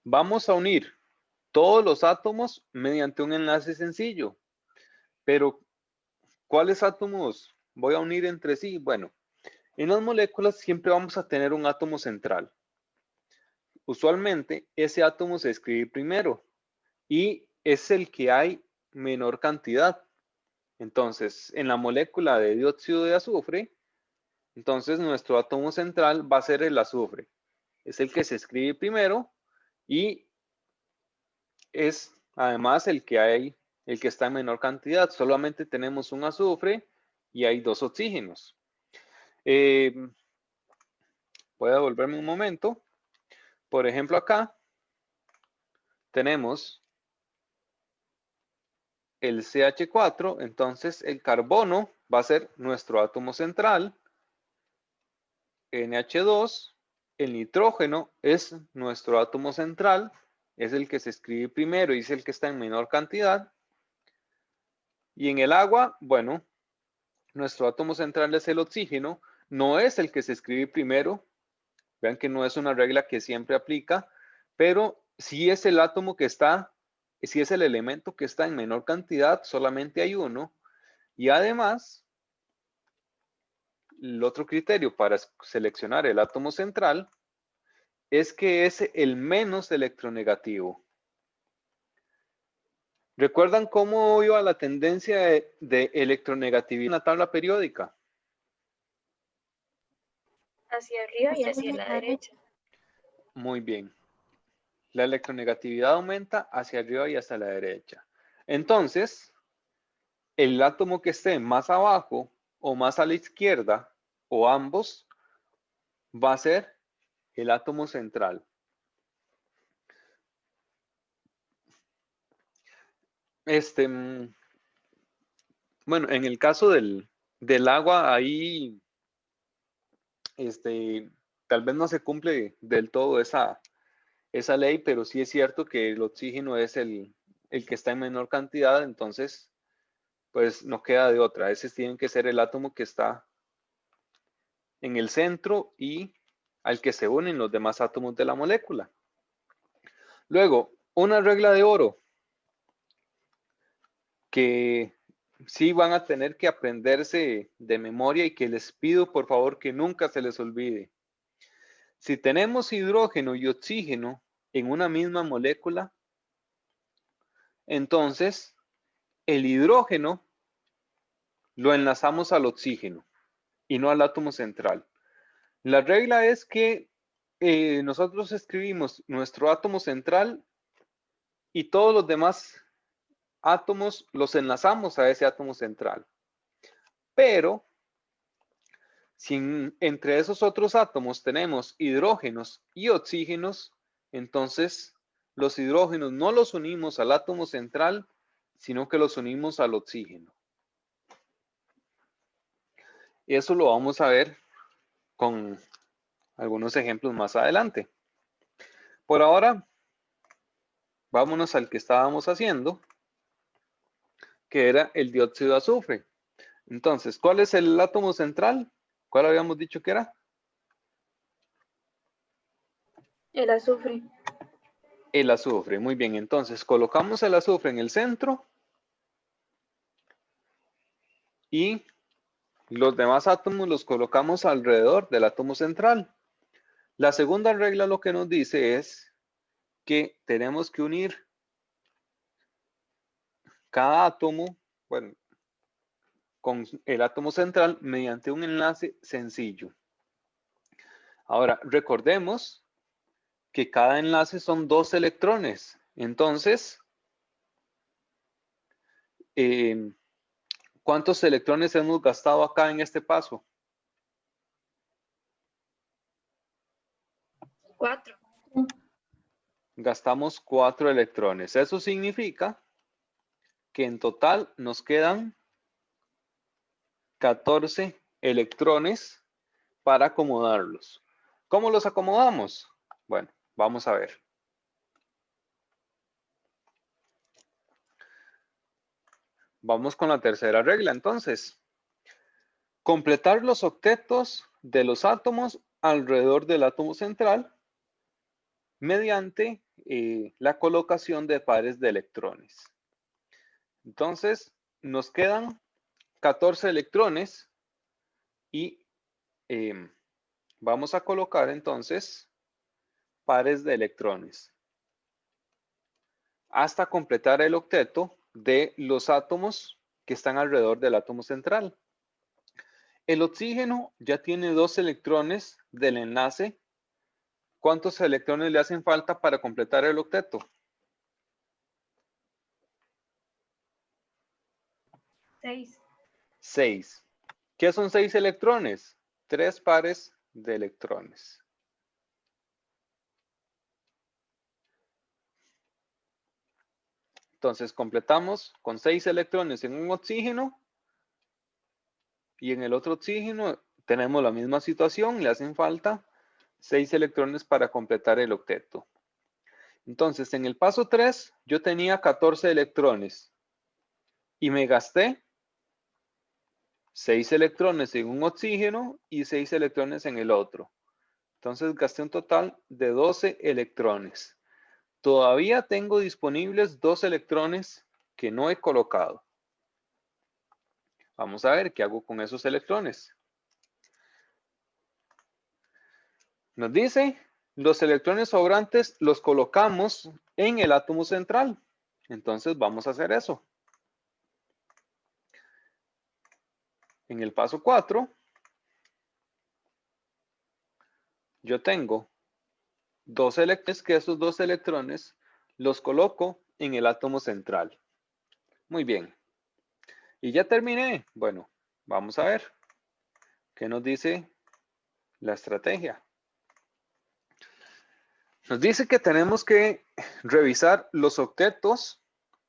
A: Vamos a unir todos los átomos mediante un enlace sencillo. Pero, ¿cuáles átomos voy a unir entre sí? Bueno, en las moléculas siempre vamos a tener un átomo central. Usualmente, ese átomo se escribe primero y es el que hay menor cantidad. Entonces, en la molécula de dióxido de azufre, entonces nuestro átomo central va a ser el azufre. Es el que se escribe primero y es además el que está en menor cantidad. Solamente tenemos un azufre y hay 2 oxígenos. Voy a devolverme un momento. Por ejemplo, acá tenemos el CH4, entonces el carbono va a ser nuestro átomo central. NH2, el nitrógeno es nuestro átomo central, es el que se escribe primero y es el que está en menor cantidad. Y en el agua, bueno, nuestro átomo central es el oxígeno, no es el que se escribe primero. Vean que no es una regla que siempre aplica, pero sí es el átomo que está, sí es el elemento que está en menor cantidad, solamente hay uno. Y además, el otro criterio para seleccionar el átomo central es que es el menos electronegativo. ¿Recuerdan cómo iba la tendencia de electronegatividad en la tabla periódica?
B: Hacia arriba y hacia la derecha.
A: Muy bien. La electronegatividad aumenta hacia arriba y hacia la derecha. Entonces, el átomo que esté más abajo o más a la izquierda o ambos va a ser el átomo central. Bueno, en el caso del agua, ahí tal vez no se cumple del todo esa ley, pero sí es cierto que el oxígeno es el que está en menor cantidad, entonces pues no queda de otra. Ese tiene que ser el átomo que está en el centro y al que se unen los demás átomos de la molécula. Luego, una regla de oro que sí van a tener que aprenderse de memoria y que les pido por favor que nunca se les olvide. Si tenemos hidrógeno y oxígeno en una misma molécula, entonces el hidrógeno lo enlazamos al oxígeno y no al átomo central. La regla es que nosotros escribimos nuestro átomo central y todos los demás átomos los enlazamos a ese átomo central. Pero si entre esos otros átomos tenemos hidrógenos y oxígenos, entonces los hidrógenos no los unimos al átomo central, sino que los unimos al oxígeno. Y eso lo vamos a ver con algunos ejemplos más adelante. Por ahora, vámonos al que estábamos haciendo, que era el dióxido de azufre. Entonces, ¿cuál es el átomo central? ¿Cuál habíamos dicho que era?
B: El azufre.
A: El azufre. Muy bien, entonces colocamos el azufre en el centro y los demás átomos los colocamos alrededor del átomo central. La segunda regla lo que nos dice es que tenemos que unir cada átomo, bueno, con el átomo central mediante un enlace sencillo. Ahora, recordemos que cada enlace son 2 electrones. Entonces, ¿cuántos electrones hemos gastado acá en este paso?
B: 4.
A: Gastamos 4 electrones. Eso significa que en total nos quedan 14 electrones para acomodarlos. ¿Cómo los acomodamos? Bueno, vamos a ver. Vamos con la tercera regla, entonces. Completar los octetos de los átomos alrededor del átomo central mediante la colocación de pares de electrones. Entonces, nos quedan 14 electrones y vamos a colocar entonces pares de electrones hasta completar el octeto de los átomos que están alrededor del átomo central. El oxígeno ya tiene 2 electrones del enlace. ¿Cuántos electrones le hacen falta para completar el octeto?
B: 6.
A: 6. ¿Qué son 6 electrones? 3 pares de electrones. Entonces completamos con 6 electrones en un oxígeno y en el otro oxígeno tenemos la misma situación, le hacen falta 6 electrones para completar el octeto. Entonces en el paso 3 yo tenía 14 electrones y me gasté 6 electrones en un oxígeno y 6 electrones en el otro. Entonces gasté un total de 12 electrones. Todavía tengo disponibles 2 electrones que no he colocado. Vamos a ver qué hago con esos electrones. Nos dice, los electrones sobrantes los colocamos en el átomo central. Entonces vamos a hacer eso. En el paso 4, yo tengo 2 electrones, que esos 2 electrones los coloco en el átomo central. Muy bien. Y ya terminé. Bueno, vamos a ver qué nos dice la estrategia. Nos dice que tenemos que revisar los octetos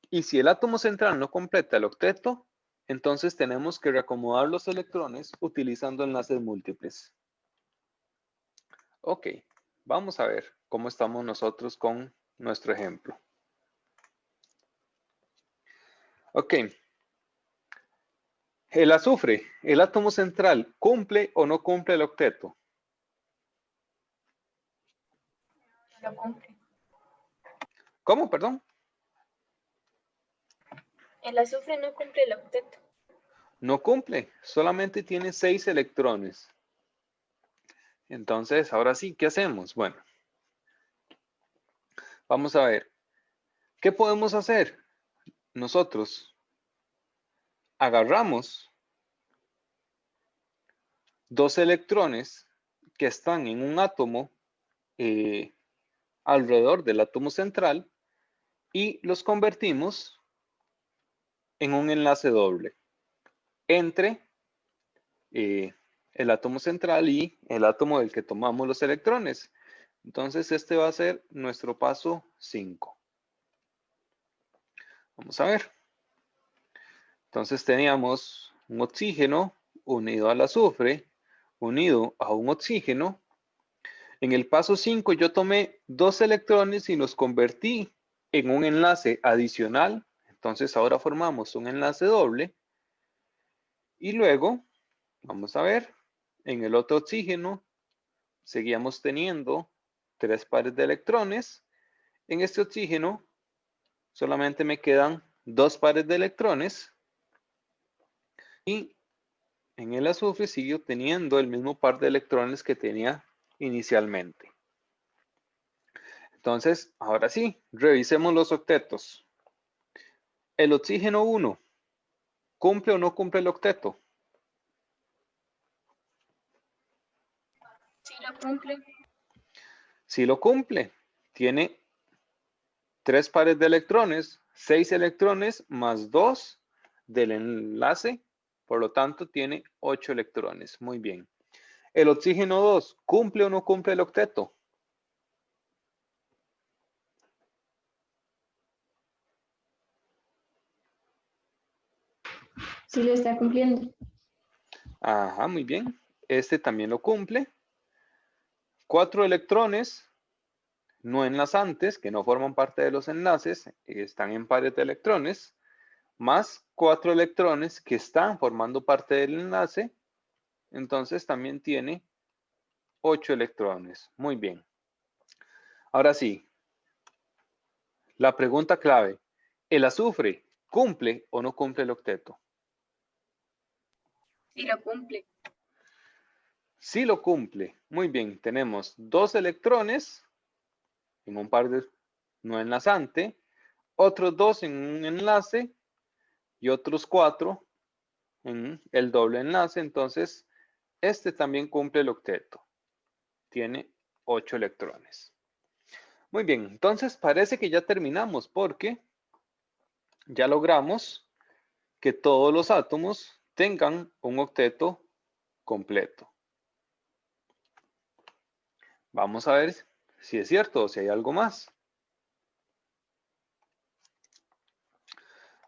A: y si el átomo central no completa el octeto, entonces tenemos que reacomodar los electrones utilizando enlaces múltiples. Ok, vamos a ver cómo estamos nosotros con nuestro ejemplo. Ok, el azufre, el átomo central, ¿cumple o no cumple el octeto?
B: Lo cumple.
A: ¿Cómo, perdón?
B: El azufre no cumple el octeto.
A: No cumple, solamente tiene 6 electrones. Entonces, ahora sí, ¿qué hacemos? Bueno, vamos a ver. ¿Qué podemos hacer? Nosotros agarramos 2 electrones que están en un átomo alrededor del átomo central y los convertimos en un enlace doble entre el átomo central y el átomo del que tomamos los electrones. Entonces, este va a ser nuestro paso 5. Vamos a ver. Entonces, teníamos un oxígeno unido al azufre, unido a un oxígeno. En el paso 5 yo tomé 2 electrones y los convertí en un enlace adicional. Entonces, ahora formamos un enlace doble. Y luego, vamos a ver, en el otro oxígeno seguíamos teniendo 3 pares de electrones. En este oxígeno solamente me quedan 2 pares de electrones. Y en el azufre sigo teniendo el mismo par de electrones que tenía inicialmente. Entonces, ahora sí, revisemos los octetos. El oxígeno 1, ¿cumple o no cumple el octeto?
B: Sí lo cumple.
A: Sí lo cumple. Tiene 3 pares de electrones, 6 electrones más 2 del enlace, por lo tanto tiene 8 electrones. Muy bien. El oxígeno 2, ¿cumple o no cumple el octeto?
C: Sí lo está cumpliendo.
A: Ajá, muy bien. Este también lo cumple. 4 electrones no enlazantes, que no forman parte de los enlaces, están en pares de electrones, más 4 electrones que están formando parte del enlace, entonces también tiene 8 electrones. Muy bien. Ahora sí, la pregunta clave, ¿el azufre cumple o no cumple el octeto?
B: Sí lo cumple.
A: Sí lo cumple. Muy bien, tenemos 2 electrones en un par de no enlazante, otros 2 en un enlace y otros 4 en el doble enlace. Entonces, este también cumple el octeto. Tiene 8 electrones. Muy bien, entonces parece que ya terminamos porque ya logramos que todos los átomos tengan un octeto completo. Vamos a ver si es cierto o si hay algo más.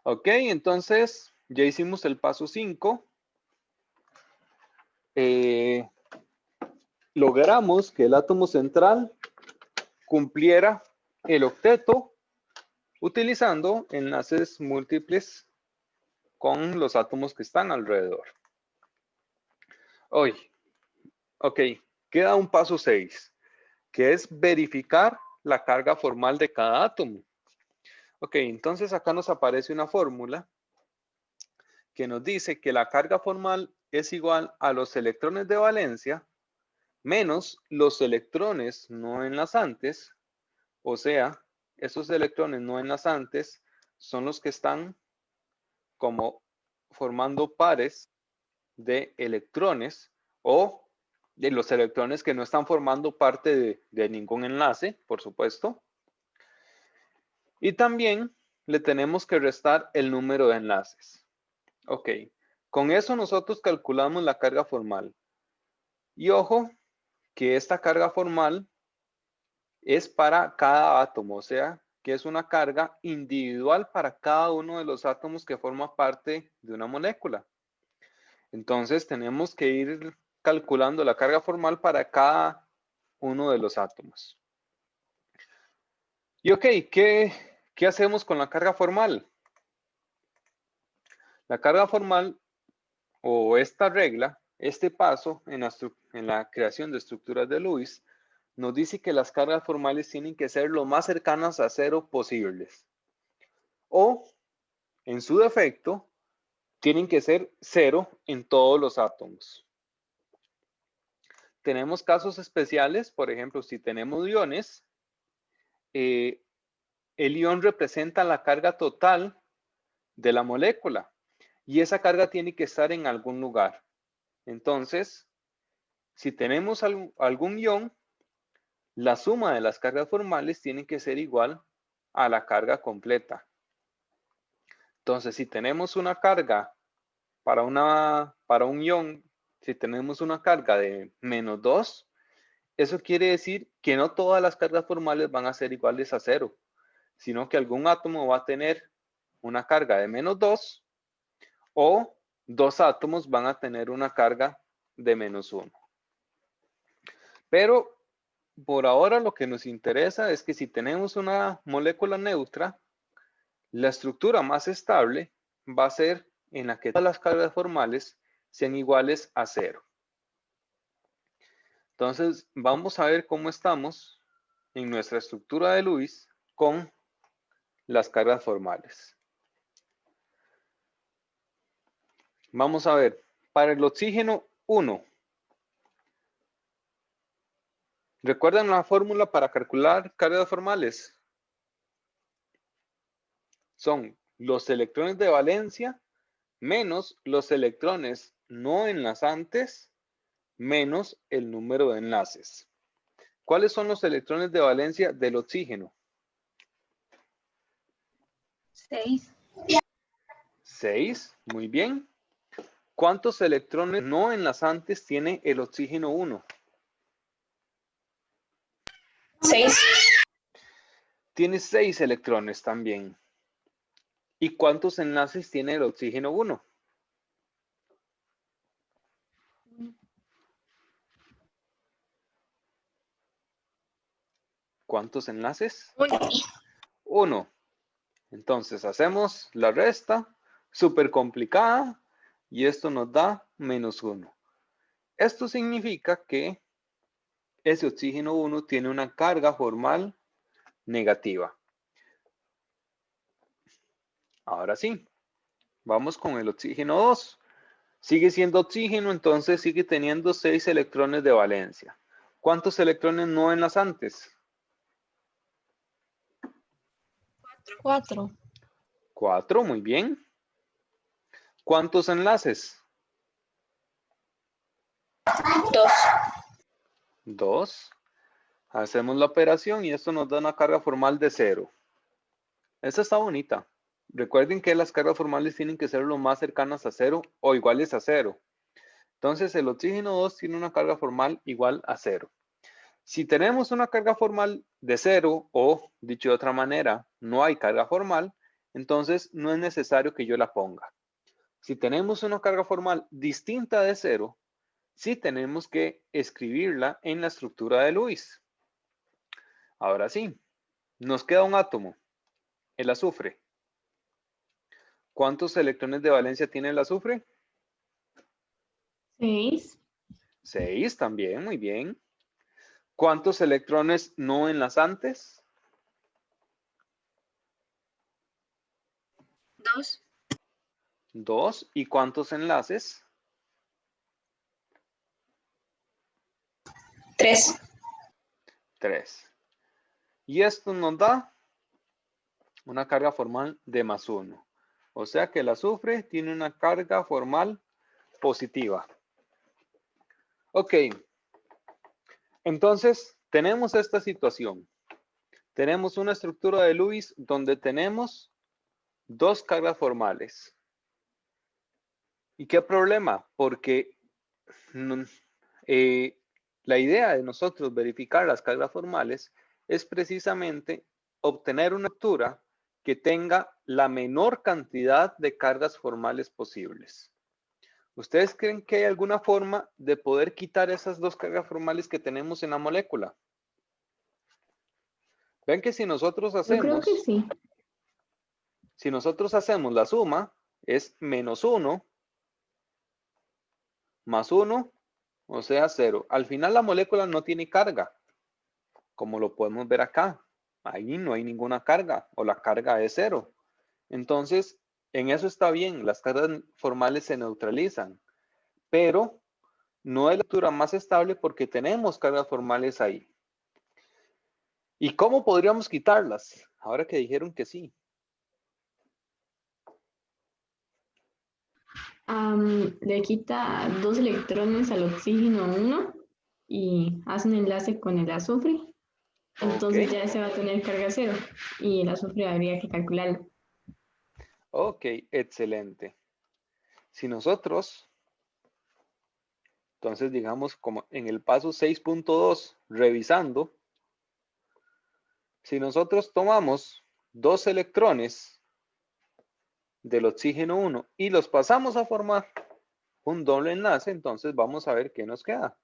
A: Ok, entonces ya hicimos el paso 5. Logramos que el átomo central cumpliera el octeto utilizando enlaces múltiples con los átomos que están alrededor. Hoy, ok, queda un paso 6, que es verificar la carga formal de cada átomo. Ok, entonces acá nos aparece una fórmula que nos dice que la carga formal es igual a los electrones de valencia menos los electrones no enlazantes, o sea, esos electrones no enlazantes son los que están como formando pares de electrones o de los electrones que no están formando parte de ningún enlace, por supuesto. Y también le tenemos que restar el número de enlaces. Ok, con eso nosotros calculamos la carga formal. Y ojo, que esta carga formal es para cada átomo, o sea, que es una carga individual para cada uno de los átomos que forma parte de una molécula. Entonces tenemos que ir calculando la carga formal para cada uno de los átomos. Y ok, ¿qué hacemos con la carga formal? La carga formal o esta regla, este paso en la creación de estructuras de Lewis, nos dice que las cargas formales tienen que ser lo más cercanas a cero posibles. O, en su defecto, tienen que ser cero en todos los átomos. Tenemos casos especiales, por ejemplo, si tenemos iones, el ion representa la carga total de la molécula y esa carga tiene que estar en algún lugar. Entonces, si tenemos algún ion, la suma de las cargas formales tiene que ser igual a la carga completa. Entonces, si tenemos una carga para un ion, si tenemos una carga de -2, eso quiere decir que no todas las cargas formales van a ser iguales a 0, sino que algún átomo va a tener una carga de -2 o dos átomos van a tener una carga de -1. Pero por ahora lo que nos interesa es que si tenemos una molécula neutra, la estructura más estable va a ser en la que todas las cargas formales sean iguales a 0. Entonces, vamos a ver cómo estamos en nuestra estructura de Lewis con las cargas formales. Vamos a ver, para el oxígeno 1, ¿recuerdan la fórmula para calcular cargas formales? Son los electrones de valencia menos los electrones no enlazantes menos el número de enlaces. ¿Cuáles son los electrones de valencia del oxígeno?
B: 6.
A: 6, muy bien. ¿Cuántos electrones no enlazantes tiene el oxígeno 1?
B: 6.
A: Tiene 6 electrones también. ¿Y cuántos enlaces tiene el oxígeno 1? ¿Cuántos enlaces?
B: 1.
A: 1. Entonces hacemos la resta, súper complicada, y esto nos da -1. Esto significa que ese oxígeno 1 tiene una carga formal negativa. Ahora sí, vamos con el oxígeno 2. Sigue siendo oxígeno, entonces sigue teniendo 6 electrones de valencia. ¿Cuántos electrones no enlazantes?
B: 4.
A: 4, muy bien. ¿Cuántos enlaces?
B: 2.
A: 2. Hacemos la operación y esto nos da una carga formal de 0. Esta está bonita. Recuerden que las cargas formales tienen que ser lo más cercanas a 0 o iguales a 0. Entonces el oxígeno 2 tiene una carga formal igual a 0. Si tenemos una carga formal de 0 o, dicho de otra manera, no hay carga formal, entonces no es necesario que yo la ponga. Si tenemos una carga formal distinta de 0, sí tenemos que escribirla en la estructura de Lewis. Ahora sí, nos queda un átomo, el azufre. ¿Cuántos electrones de valencia tiene el azufre?
C: 6.
A: 6 también, muy bien. ¿Cuántos electrones no enlazantes?
B: 2.
A: 2. ¿Y cuántos enlaces?
B: 3.
A: 3. Y esto nos da una carga formal de +1. O sea que el azufre tiene una carga formal positiva. Ok. Entonces, tenemos esta situación. Tenemos una estructura de Lewis donde tenemos dos cargas formales. ¿Y qué problema? Porque la idea de nosotros verificar las cargas formales es precisamente obtener una estructura que tenga la menor cantidad de cargas formales posibles. ¿Ustedes creen que hay alguna forma de poder quitar esas dos cargas formales que tenemos en la molécula? Ven que si nosotros
C: Yo creo que
A: hacemos,
C: sí.
A: si nosotros hacemos la suma, es menos 1 más 1, o sea 0. Al final la molécula no tiene carga, como lo podemos ver acá. Ahí no hay ninguna carga, o la carga es 0. Entonces, en eso está bien, las cargas formales se neutralizan, pero no es la estructura más estable porque tenemos cargas formales ahí. ¿Y cómo podríamos quitarlas? Ahora que dijeron que sí.
C: Le quita 2 electrones al oxígeno 1 y hace un enlace con el azufre. Entonces
A: Ok,
C: ya ese va a tener carga 0 y el azufre habría que calcularlo.
A: ok, excelente. Si nosotros, entonces digamos como en el paso 6.2, revisando, si nosotros tomamos 2 electrones del oxígeno 1 y los pasamos a formar un doble enlace, entonces vamos a ver qué nos queda.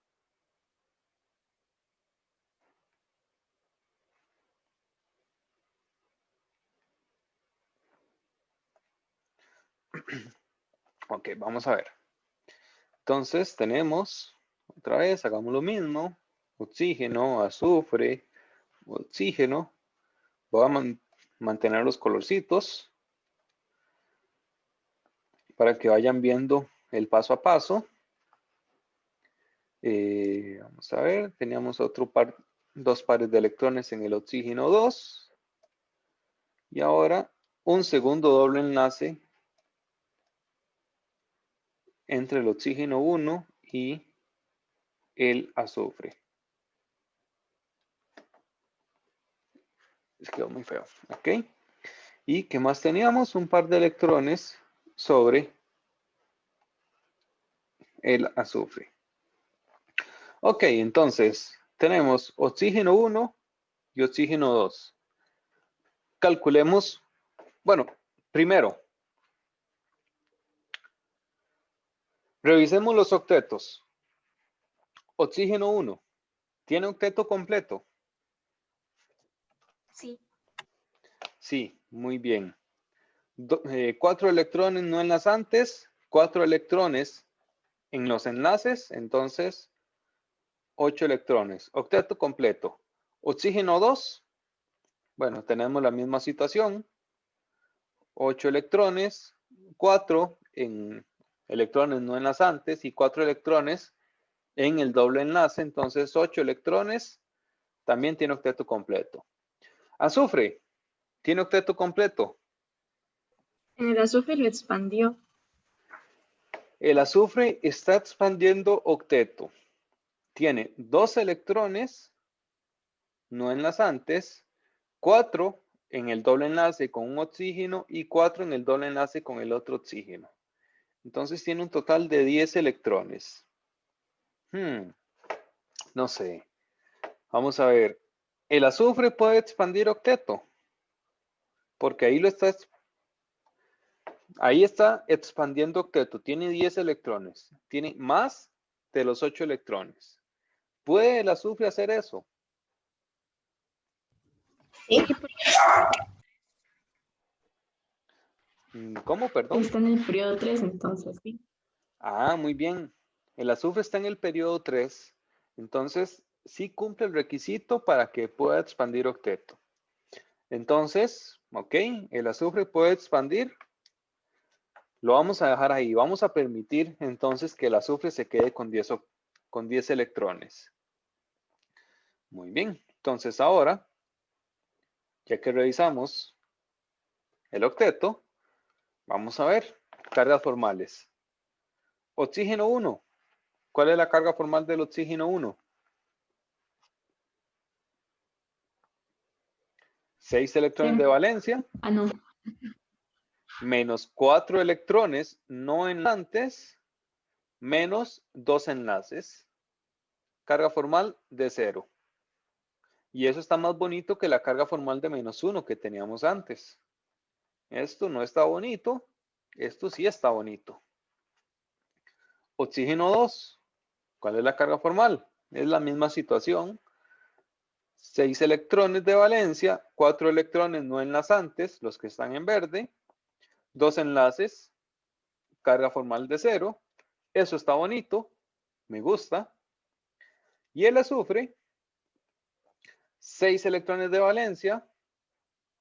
A: Ok, vamos a ver. Entonces tenemos, otra vez, hagamos lo mismo, oxígeno, azufre, oxígeno. Voy a mantener los colorcitos para que vayan viendo el paso a paso. Vamos a ver, teníamos dos pares de electrones en el oxígeno 2. Y ahora un segundo doble enlace entre el oxígeno 1 y el azufre. Les quedó muy feo, ¿ok? ¿Y qué más teníamos? Un par de electrones sobre el azufre. Ok, entonces tenemos oxígeno 1 y oxígeno 2. Calculemos, bueno, primero, revisemos los octetos. Oxígeno 1, ¿tiene octeto completo?
B: Sí.
A: Sí, muy bien. 4 electrones no enlazantes, 4 electrones en los enlaces, entonces 8 electrones. Octeto completo. Oxígeno 2, bueno, tenemos la misma situación. 8 electrones, 4 en electrones no enlazantes y 4 electrones en el doble enlace, entonces 8 electrones, también tiene octeto completo. Azufre, ¿tiene octeto completo?
B: El azufre lo expandió.
A: El azufre está expandiendo octeto. Tiene 2 electrones no enlazantes, 4 en el doble enlace con un oxígeno y 4 en el doble enlace con el otro oxígeno. Entonces tiene un total de 10 electrones. No sé. Vamos a ver. El azufre puede expandir octeto. Porque ahí está expandiendo octeto. Tiene 10 electrones. Tiene más de los 8 electrones. ¿Puede el azufre hacer eso?
B: Sí.
A: ¿Cómo? Perdón.
C: Está en el periodo 3, entonces sí.
A: Ah, muy bien. El azufre está en el periodo 3. Entonces, sí cumple el requisito para que pueda expandir octeto. Entonces, ok, el azufre puede expandir. Lo vamos a dejar ahí. Vamos a permitir entonces que el azufre se quede con 10 electrones. Muy bien. Entonces ahora, ya que revisamos el octeto, vamos a ver cargas formales. Oxígeno 1. ¿Cuál es la carga formal del oxígeno 1? 6 electrones de
C: Cero.
A: valencia.
C: Ah, no.
A: menos 4 electrones no enlaces menos 2 enlaces. Carga formal de 0. Y eso está más bonito que la carga formal de menos 1 que teníamos antes. Esto no está bonito. Esto sí está bonito. Oxígeno 2. ¿Cuál es la carga formal? Es la misma situación. 6 electrones de valencia, 4 electrones no enlazantes, los que están en verde, 2 enlaces, carga formal de 0. Eso está bonito, me gusta. Y el azufre, 6 electrones de valencia,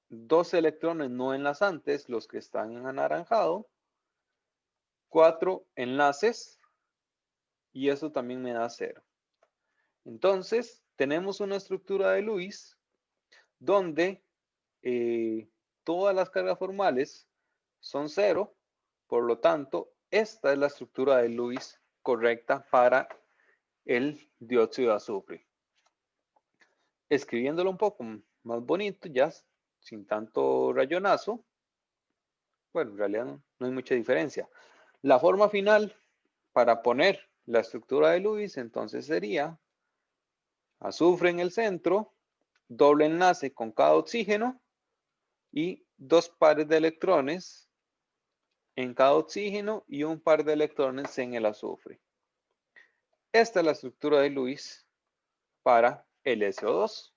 A: 2 electrones no enlazantes, los que están en anaranjado, 4 enlaces, y eso también me da 0. Entonces, tenemos una estructura de Lewis donde todas las cargas formales son 0, por lo tanto, esta es la estructura de Lewis correcta para el dióxido de azufre. Escribiéndolo un poco más bonito, ya sin tanto rayonazo, bueno, en realidad no hay mucha diferencia. La forma final para poner la estructura de Lewis entonces sería azufre en el centro, doble enlace con cada oxígeno y 2 pares de electrones en cada oxígeno y un par de electrones en el azufre. Esta es la estructura de Lewis para el SO2.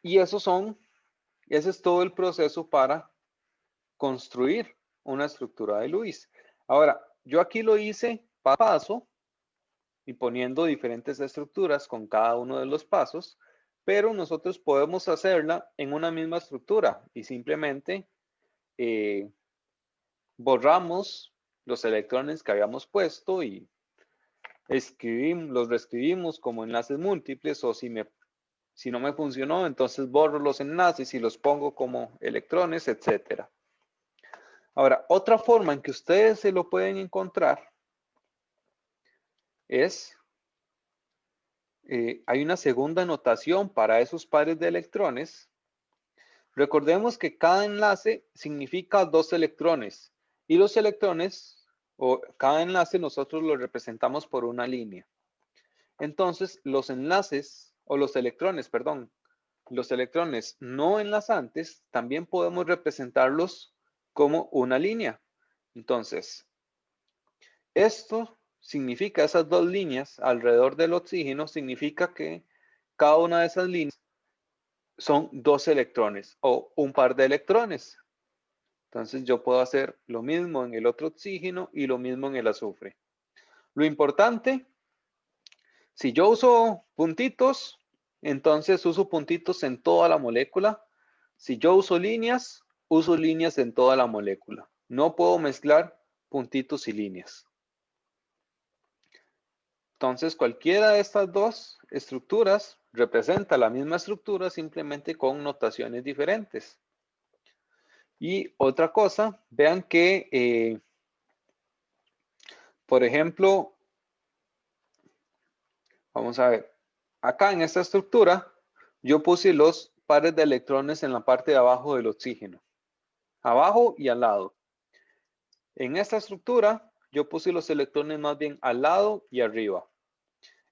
A: Y ese es todo el proceso para construir una estructura de Lewis. Ahora, yo aquí lo hice paso a paso y poniendo diferentes estructuras con cada uno de los pasos, pero nosotros podemos hacerla en una misma estructura y simplemente borramos los electrones que habíamos puesto y los reescribimos como enlaces múltiples, o si no me funcionó, entonces borro los enlaces y los pongo como electrones, etc. Ahora, otra forma en que ustedes se lo pueden encontrar es, hay una segunda notación para esos pares de electrones. Recordemos que cada enlace significa 2 electrones y los electrones, o cada enlace nosotros lo representamos por una línea. Entonces, los enlaces, o los electrones, perdón, los electrones no enlazantes también podemos representarlos como una línea. Entonces, esto significa, esas dos líneas alrededor del oxígeno, significa que cada una de esas líneas son 2 electrones o un par de electrones. Entonces yo puedo hacer lo mismo en el otro oxígeno y lo mismo en el azufre. Lo importante, si yo uso puntitos, entonces uso puntitos en toda la molécula. Si yo uso líneas en toda la molécula. No puedo mezclar puntitos y líneas. Entonces, cualquiera de estas dos estructuras representa la misma estructura, simplemente con notaciones diferentes. Y otra cosa, vean que, por ejemplo, vamos a ver, acá en esta estructura, yo puse los pares de electrones en la parte de abajo del oxígeno. Abajo y al lado. En esta estructura, yo puse los electrones más bien al lado y arriba.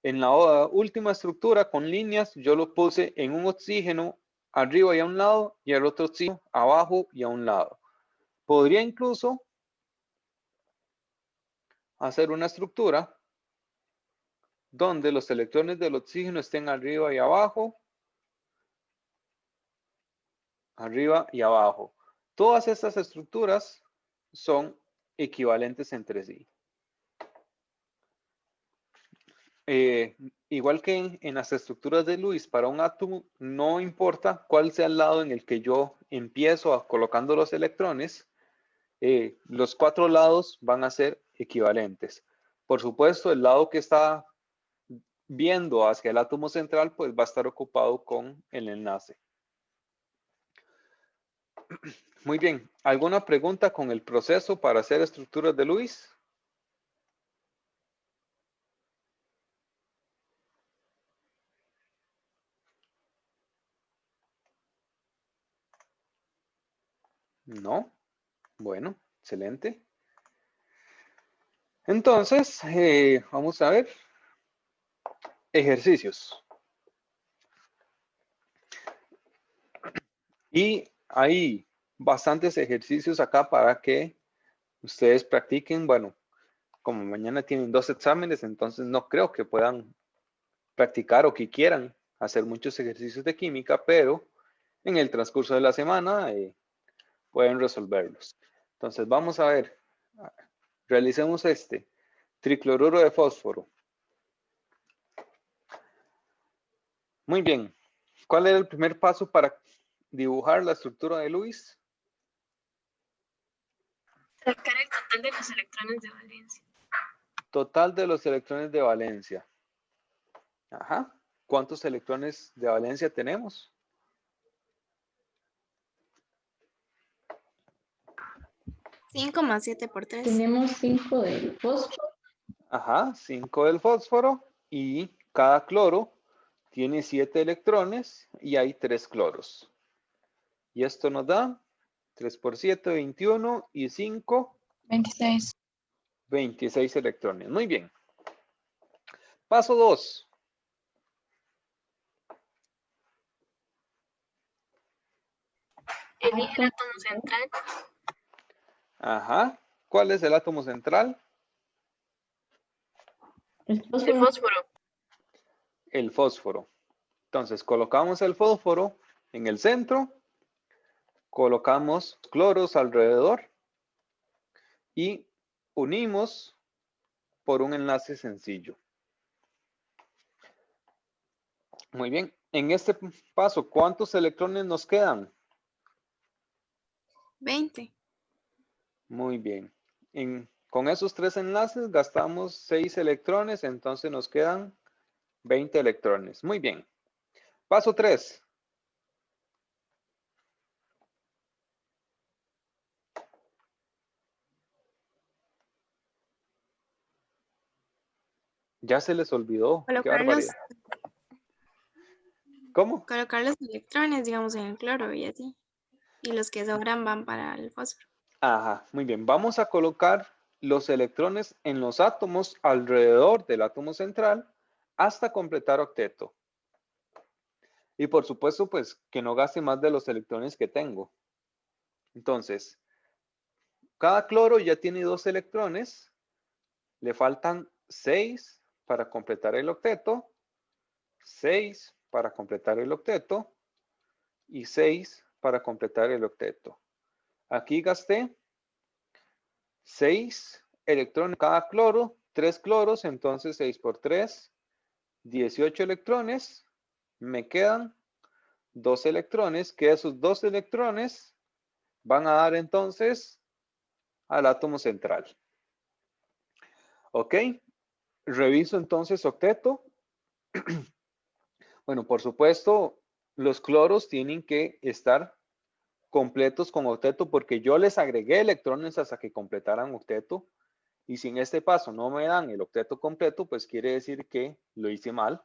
A: En la última estructura con líneas, yo lo puse en un oxígeno arriba y a un lado y el otro oxígeno abajo y a un lado. Podría incluso hacer una estructura donde los electrones del oxígeno estén arriba y abajo, arriba y abajo. Todas estas estructuras son equivalentes entre sí. Igual que en las estructuras de Lewis, para un átomo no importa cuál sea el lado en el que yo empiezo colocando los electrones, los 4 lados van a ser equivalentes. Por supuesto, el lado que está viendo hacia el átomo central, pues va a estar ocupado con el enlace. Muy bien, ¿alguna pregunta con el proceso para hacer estructuras de Lewis? No. Bueno, excelente. Entonces, vamos a ver ejercicios. Y hay bastantes ejercicios acá para que ustedes practiquen. Bueno, como mañana tienen 2 exámenes, entonces no creo que puedan practicar o que quieran hacer muchos ejercicios de química, pero en el transcurso de la semana pueden resolverlos. Entonces, vamos a ver. Realicemos este. Tricloruro de fósforo. Muy bien. ¿Cuál era el primer paso para dibujar la estructura de Lewis?
B: Sacar el total de los electrones de valencia.
A: Total de los electrones de valencia. Ajá. ¿Cuántos electrones de valencia tenemos?
D: 5 más 7 por 3.
C: Tenemos 5 del fósforo.
A: Ajá, 5 del fósforo y cada cloro tiene 7 electrones y hay 3 cloros. Y esto nos da 3 por 7, 21 y 5,
B: 26.
A: 26 electrones. Muy bien. Paso 2.
B: Elige el átomo central.
A: Ajá. ¿Cuál es el átomo central?
C: El
B: El
C: fósforo.
B: fósforo.
A: El fósforo. Entonces, colocamos el fósforo en el centro, colocamos cloros alrededor y unimos por un enlace sencillo. Muy bien. En este paso, ¿cuántos electrones nos quedan?
D: 20.
A: Muy bien. Con esos 3 enlaces gastamos 6 electrones, entonces nos quedan 20 electrones. Muy bien. Paso 3. Ya se les olvidó. Qué
D: Colocar los,
A: barbaridad. ¿Cómo?
D: colocar los electrones, digamos, en el cloro y así. Y los que sobran van para el fósforo.
A: Ajá, muy bien. Vamos a colocar los electrones en los átomos alrededor del átomo central hasta completar octeto. Y por supuesto, pues, que no gaste más de los electrones que tengo. Entonces, cada cloro ya tiene 2 electrones. Le faltan 6 para completar el octeto, 6 para completar el octeto y 6 para completar el octeto. Aquí gasté 6 electrones cada cloro, 3 cloros, entonces 6 por 3, 18 electrones. Me quedan 2 electrones, que esos 2 electrones van a dar entonces al átomo central. ¿Ok? Reviso entonces octeto. Bueno, por supuesto, los cloros tienen que estar completos con octeto porque yo les agregué electrones hasta que completaran octeto. Y si en este paso no me dan el octeto completo, pues quiere decir que lo hice mal.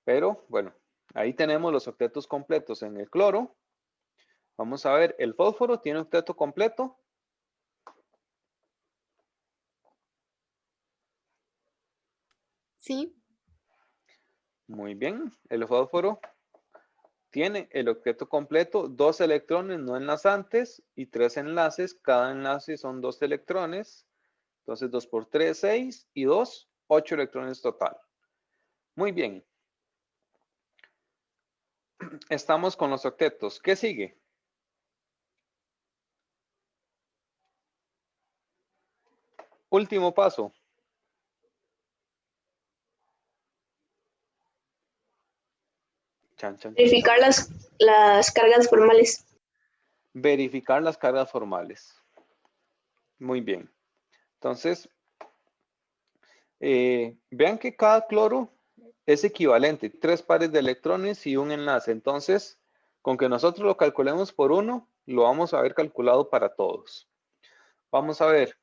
A: Pero bueno, ahí tenemos los octetos completos en el cloro. Vamos a ver, el fósforo tiene octeto completo.
D: Sí.
A: Muy bien, el fósforo tiene el octeto completo, 2 electrones no enlazantes y 3 enlaces. Cada enlace son 2 electrones. Entonces 2 por 3, 6 y 2, 8 electrones total. Muy bien. Estamos con los octetos. ¿Qué sigue? Último paso. Chan, chan, chan.
B: Verificar las cargas formales.
A: Verificar las cargas formales. Muy bien. Entonces, vean que cada cloro es equivalente. 3 pares de electrones y un enlace. Entonces, con que nosotros lo calculemos por 1, lo vamos a ver calculado para todos. Vamos a ver.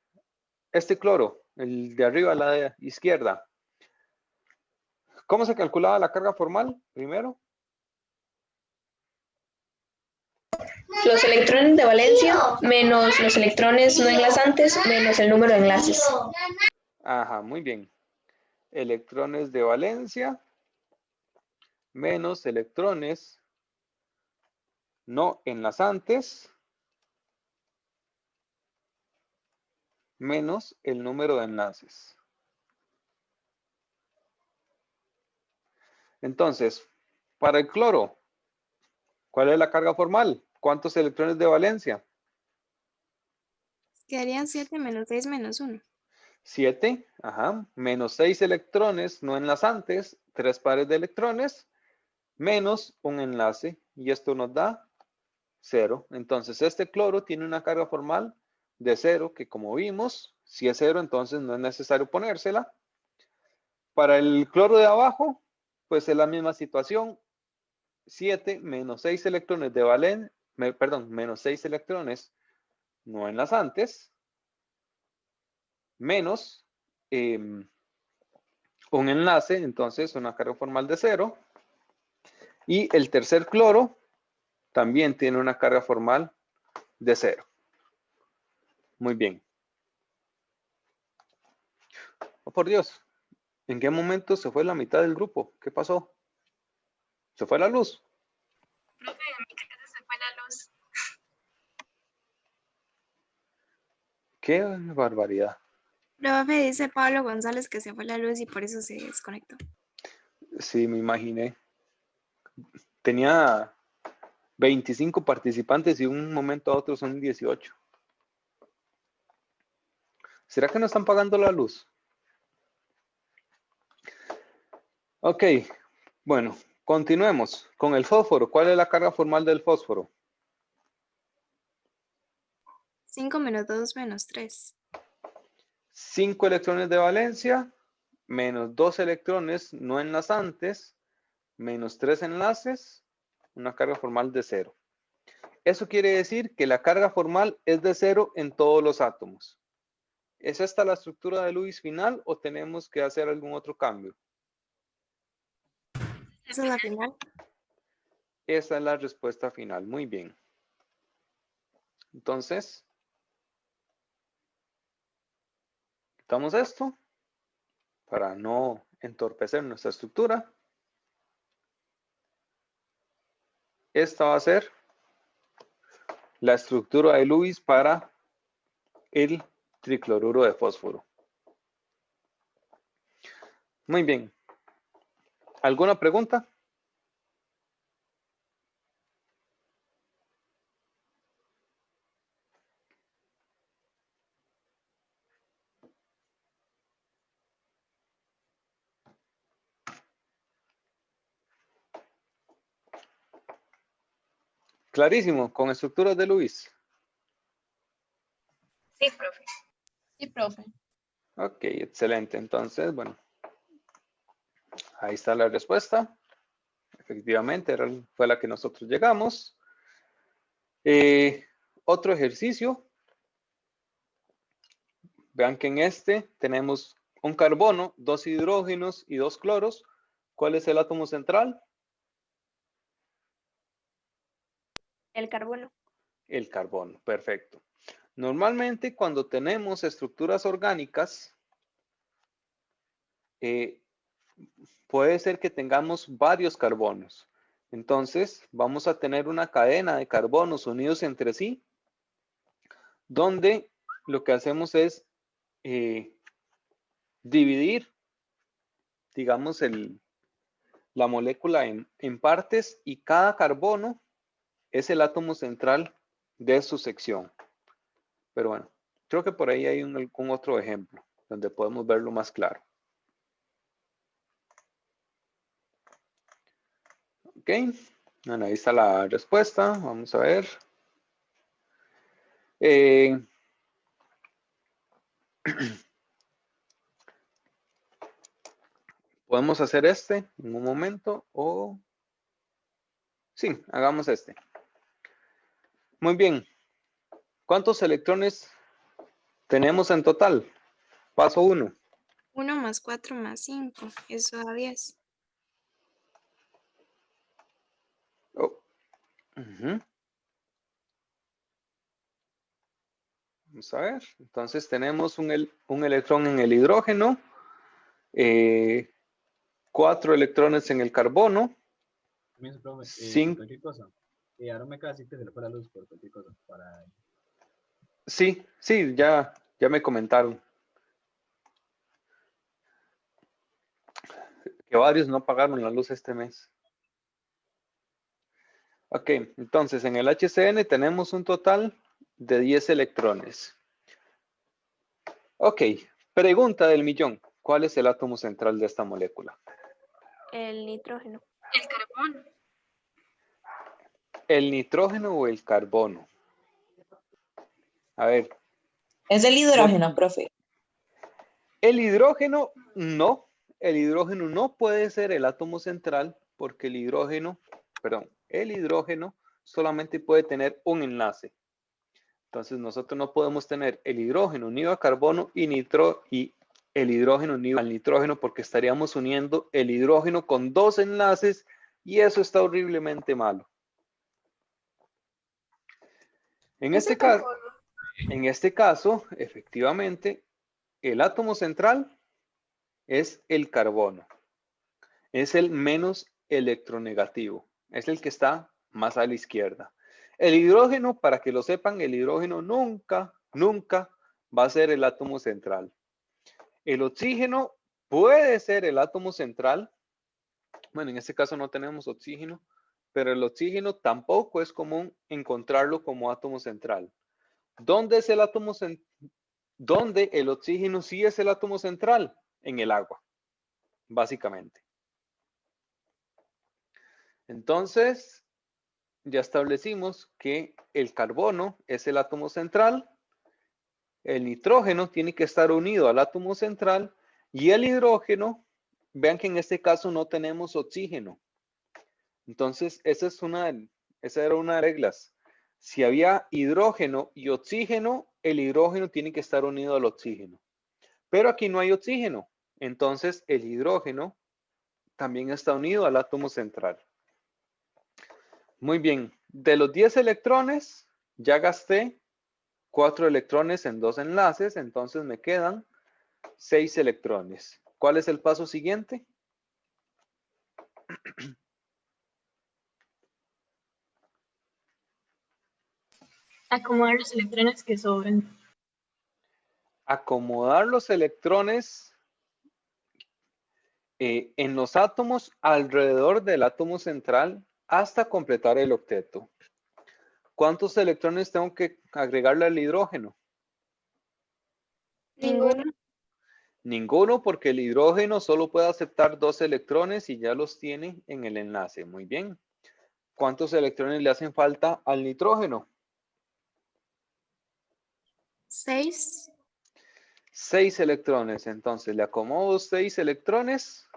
A: Este cloro, el de arriba a la izquierda. ¿Cómo se calculaba la carga formal? Primero.
B: los electrones de valencia menos los electrones no enlazantes menos el número de enlaces.
A: Ajá, muy bien. Electrones de valencia menos electrones no enlazantes menos el número de enlaces. Entonces, para el cloro, ¿cuál es la carga formal? ¿Cuántos electrones de valencia?
D: Quedarían 7 menos 6 menos 1.
A: 7, ajá, menos 6 electrones no enlazantes, 3 pares de electrones, menos un enlace, y esto nos da 0. Entonces, este cloro tiene una carga formal de 0, que como vimos, si es 0, entonces no es necesario ponérsela. Para el cloro de abajo, pues es la misma situación. 7 menos 6 electrones de menos 6 electrones no enlazantes, menos un enlace, entonces una carga formal de 0. Y el tercer cloro también tiene una carga formal de 0. Muy bien. Oh, por Dios, ¿en qué momento se fue la mitad del grupo? ¿Qué pasó? ¿Se fue la luz?
B: Profe, en mi casa se fue la luz.
A: ¡Qué barbaridad!
D: Profe, dice Pablo González que se fue la luz y por eso se desconectó.
A: Sí, me imaginé. Tenía 25 participantes y de un momento a otro son 18. ¿Será que no están pagando la luz? Ok, bueno, continuemos con el fósforo. ¿Cuál es la carga formal del fósforo?
D: 5 menos 2 menos 3.
A: 5 electrones de valencia, menos 2 electrones no enlazantes, menos 3 enlaces, una carga formal de 0. Eso quiere decir que la carga formal es de 0 en todos los átomos. ¿Es esta la estructura de Lewis final o tenemos que hacer algún otro cambio?
D: Esa es la final.
A: Esa es la respuesta final. Muy bien. Entonces, quitamos esto para no entorpecer nuestra estructura. Esta va a ser la estructura de Lewis para el tricloruro de fósforo. Muy bien. ¿Alguna pregunta? Clarísimo, con estructuras de Lewis.
B: Sí, profe.
C: Sí, profe.
A: Ok, excelente. Entonces, bueno, ahí está la respuesta. Efectivamente, fue la que nosotros llegamos. Otro ejercicio. Vean que en este tenemos un carbono, 2 hidrógenos y 2 cloros. ¿Cuál es el átomo central?
B: El carbono.
A: El carbono, perfecto. Normalmente cuando tenemos estructuras orgánicas, puede ser que tengamos varios carbonos. Entonces, vamos a tener una cadena de carbonos unidos entre sí, donde lo que hacemos es dividir, digamos, la molécula en partes y cada carbono es el átomo central de su sección. Pero bueno, creo que por ahí hay algún otro ejemplo donde podemos verlo más claro. Ok, bueno, ahí está la respuesta. Vamos a ver. Podemos hacer este en un momento o... Sí, hagamos este. Muy bien. ¿Cuántos electrones tenemos en total? Paso 1.
D: 1 más 4 más 5. Eso da 10.
A: Oh. Vamos a ver. Entonces tenemos un electrón en el hidrógeno, 4 electrones en el carbono.
E: Permiso, profe,
A: Cinco.
E: cualquier cosa. Ahora me acaba de decir que se le fue la luz por cualquier cosa. Para...
A: Sí, ya me comentaron. Que varios no pagaron la luz este mes. Ok, entonces en el HCN tenemos un total de 10 electrones. Ok, pregunta del millón. ¿Cuál es el átomo central de esta molécula?
D: El nitrógeno.
B: El carbón.
A: ¿El nitrógeno o el carbono? A ver.
F: Es el hidrógeno, profe.
A: El hidrógeno no. El hidrógeno no puede ser el átomo central porque el hidrógeno solamente puede tener un enlace. Entonces nosotros no podemos tener el hidrógeno unido a carbono y el hidrógeno unido al nitrógeno porque estaríamos uniendo el hidrógeno con dos enlaces y eso está horriblemente malo. En este caso, efectivamente, el átomo central es el carbono. Es el menos electronegativo. Es el que está más a la izquierda. El hidrógeno, para que lo sepan, el hidrógeno nunca va a ser el átomo central. El oxígeno puede ser el átomo central. Bueno, en este caso no tenemos oxígeno, pero el oxígeno tampoco es común encontrarlo como átomo central. ¿Dónde es el átomo central? ¿Dónde el oxígeno sí es el átomo central? En el agua, básicamente. Entonces, ya establecimos que el carbono es el átomo central, el nitrógeno tiene que estar unido al átomo central y el hidrógeno, vean que en este caso no tenemos oxígeno. Entonces, esa era una de las reglas. Si había hidrógeno y oxígeno, el hidrógeno tiene que estar unido al oxígeno. Pero aquí no hay oxígeno. Entonces, el hidrógeno también está unido al átomo central. Muy bien. De los 10 electrones, ya gasté 4 electrones en 2 enlaces. Entonces, me quedan 6 electrones. ¿Cuál es el paso siguiente?
B: Acomodar los electrones que sobran.
A: Acomodar los electrones en los átomos alrededor del átomo central hasta completar el octeto. ¿Cuántos electrones tengo que agregarle al hidrógeno?
D: Ninguno.
A: Ninguno, porque el hidrógeno solo puede aceptar 2 electrones y ya los tiene en el enlace. Muy bien. ¿Cuántos electrones le hacen falta al nitrógeno?
D: 6.
A: 6 electrones. Entonces le acomodo 6 electrones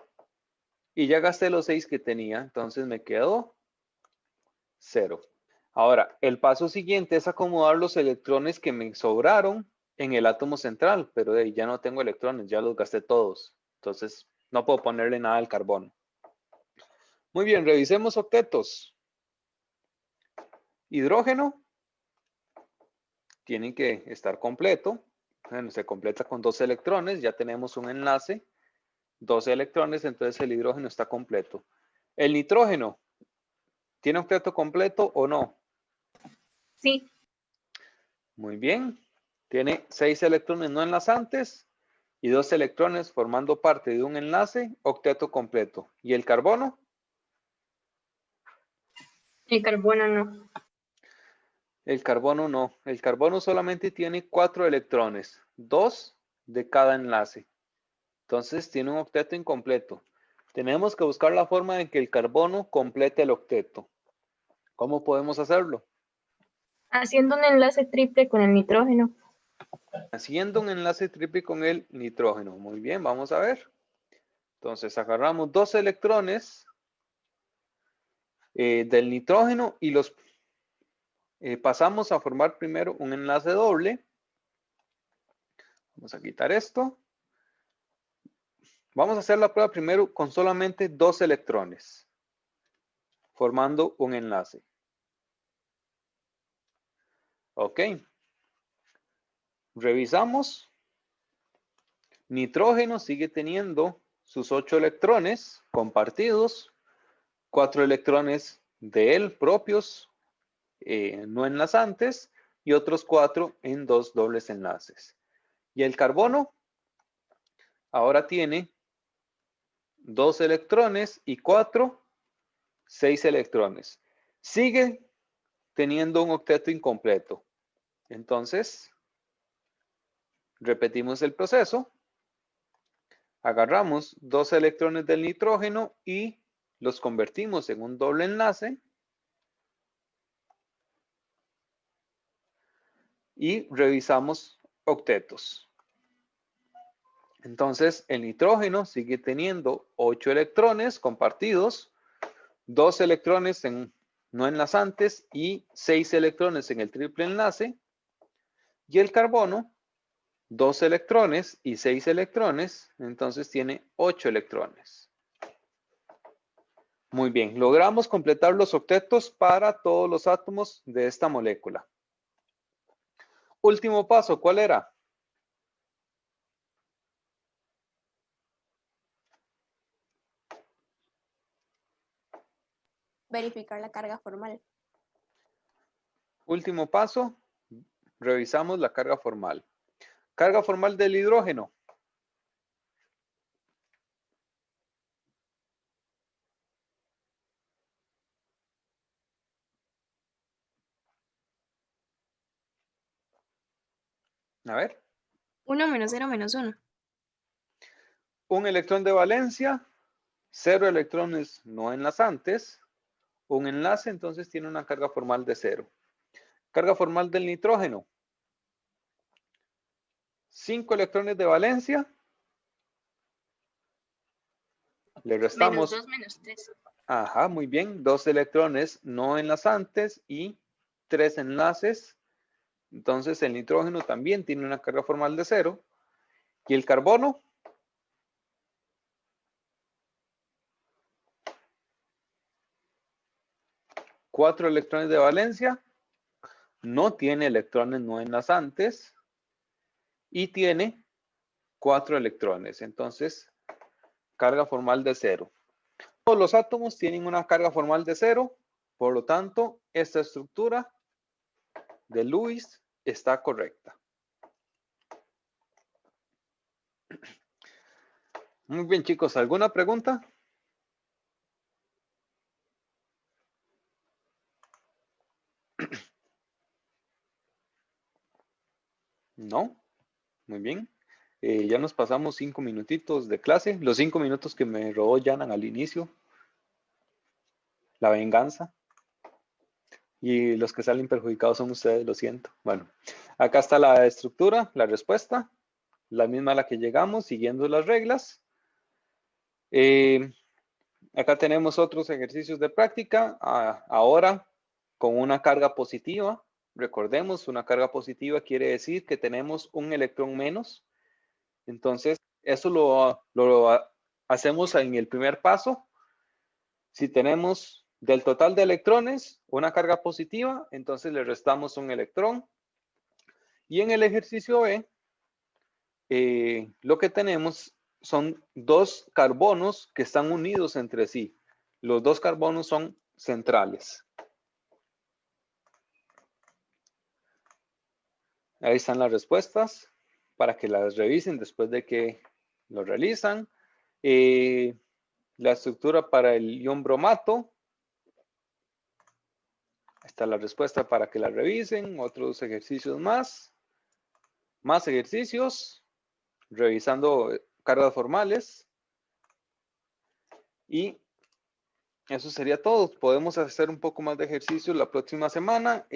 A: y ya gasté los 6 que tenía. Entonces me quedó 0. Ahora, el paso siguiente es acomodar los electrones que me sobraron en el átomo central, pero de ahí ya no tengo electrones, ya los gasté todos. Entonces, no puedo ponerle nada al carbono. Muy bien, revisemos octetos. Hidrógeno tiene que estar completo. Bueno, se completa con 2 electrones, ya tenemos un enlace, 2 electrones, entonces el hidrógeno está completo. El nitrógeno, ¿tiene octeto completo o no?
B: Sí.
A: Muy bien. Tiene 6 electrones no enlazantes y 2 electrones formando parte de un enlace, octeto completo. ¿Y el carbono?
B: El carbono no.
A: El carbono no. El carbono solamente tiene 4 electrones, 2 de cada enlace. Entonces tiene un octeto incompleto. Tenemos que buscar la forma en que el carbono complete el octeto. ¿Cómo podemos hacerlo?
B: Haciendo un enlace triple con el nitrógeno.
A: Haciendo un enlace triple con el nitrógeno. Muy bien, vamos a ver. Entonces agarramos 2 electrones del nitrógeno y los pasamos a formar primero un enlace doble. Vamos a quitar esto. Vamos a hacer la prueba primero con solamente 2 electrones, formando un enlace. Ok. revisamos. Nitrógeno sigue teniendo sus 8 electrones compartidos, 4 electrones de él propios, no enlazantes, y otros 4 en 2 dobles enlaces. Y el carbono ahora tiene 2 electrones y 4, 6 electrones. Sigue teniendo un octeto incompleto. Entonces, repetimos el proceso. Agarramos 2 electrones del nitrógeno y los convertimos en un doble enlace. Y revisamos octetos. Entonces, el nitrógeno sigue teniendo 8 electrones compartidos, 2 electrones en no enlazantes y 6 electrones en el triple enlace. Y el carbono, 2 electrones y 6 electrones, entonces tiene 8 electrones. Muy bien, logramos completar los octetos para todos los átomos de esta molécula. Último paso, ¿cuál era?
D: Verificar la carga formal.
A: Último paso, revisamos la carga formal. Carga formal del hidrógeno. A ver.
D: 1 menos 0 menos 1.
A: Un electrón de valencia, 0 electrones no enlazantes. Un enlace, entonces tiene una carga formal de 0. Carga formal del nitrógeno. 5 electrones de valencia. Le restamos.
B: Menos 2, menos 3.
A: Ajá, muy bien. 2 electrones no enlazantes y 3 enlaces. Entonces el nitrógeno también tiene una carga formal de 0. ¿Y el carbono? Cuatro electrones de valencia. No tiene electrones no enlazantes. Y tiene 4 electrones. Entonces, carga formal de 0. Todos los átomos tienen una carga formal de 0. Por lo tanto, esta estructura de Lewis está correcta. Muy bien, chicos. ¿Alguna pregunta? No. Muy bien. Ya nos pasamos 5 minutitos de clase. Los 5 minutos que me robó Yanan al inicio. La venganza. Y los que salen perjudicados son ustedes, lo siento. Bueno, acá está la estructura, la respuesta. La misma a la que llegamos, siguiendo las reglas. Acá tenemos otros ejercicios de práctica. Ahora, con una carga positiva. Recordemos, una carga positiva quiere decir que tenemos un electrón menos. Entonces, eso lo hacemos en el primer paso. Si tenemos del total de electrones una carga positiva, entonces le restamos un electrón. Y en el ejercicio B, lo que tenemos son 2 carbonos que están unidos entre sí. Los 2 carbonos son centrales. Ahí están las respuestas para que las revisen después de que lo realizan. La estructura para el ion bromato. Está la respuesta para que la revisen. Otros ejercicios más. Más ejercicios. Revisando cargas formales. Y eso sería todo. Podemos hacer un poco más de ejercicios la próxima semana.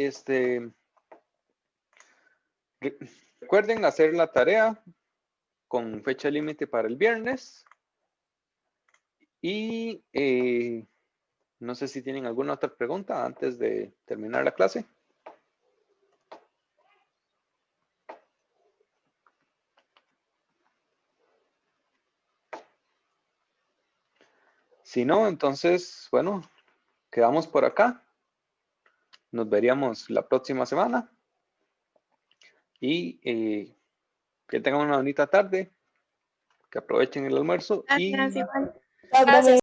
A: Recuerden hacer la tarea con fecha límite para el viernes. Y no sé si tienen alguna otra pregunta antes de terminar la clase. Si no, entonces, bueno, quedamos por acá. Nos veríamos la próxima semana. y que tengan una bonita tarde, que aprovechen el almuerzo y
D: Gracias, igual.
G: Gracias.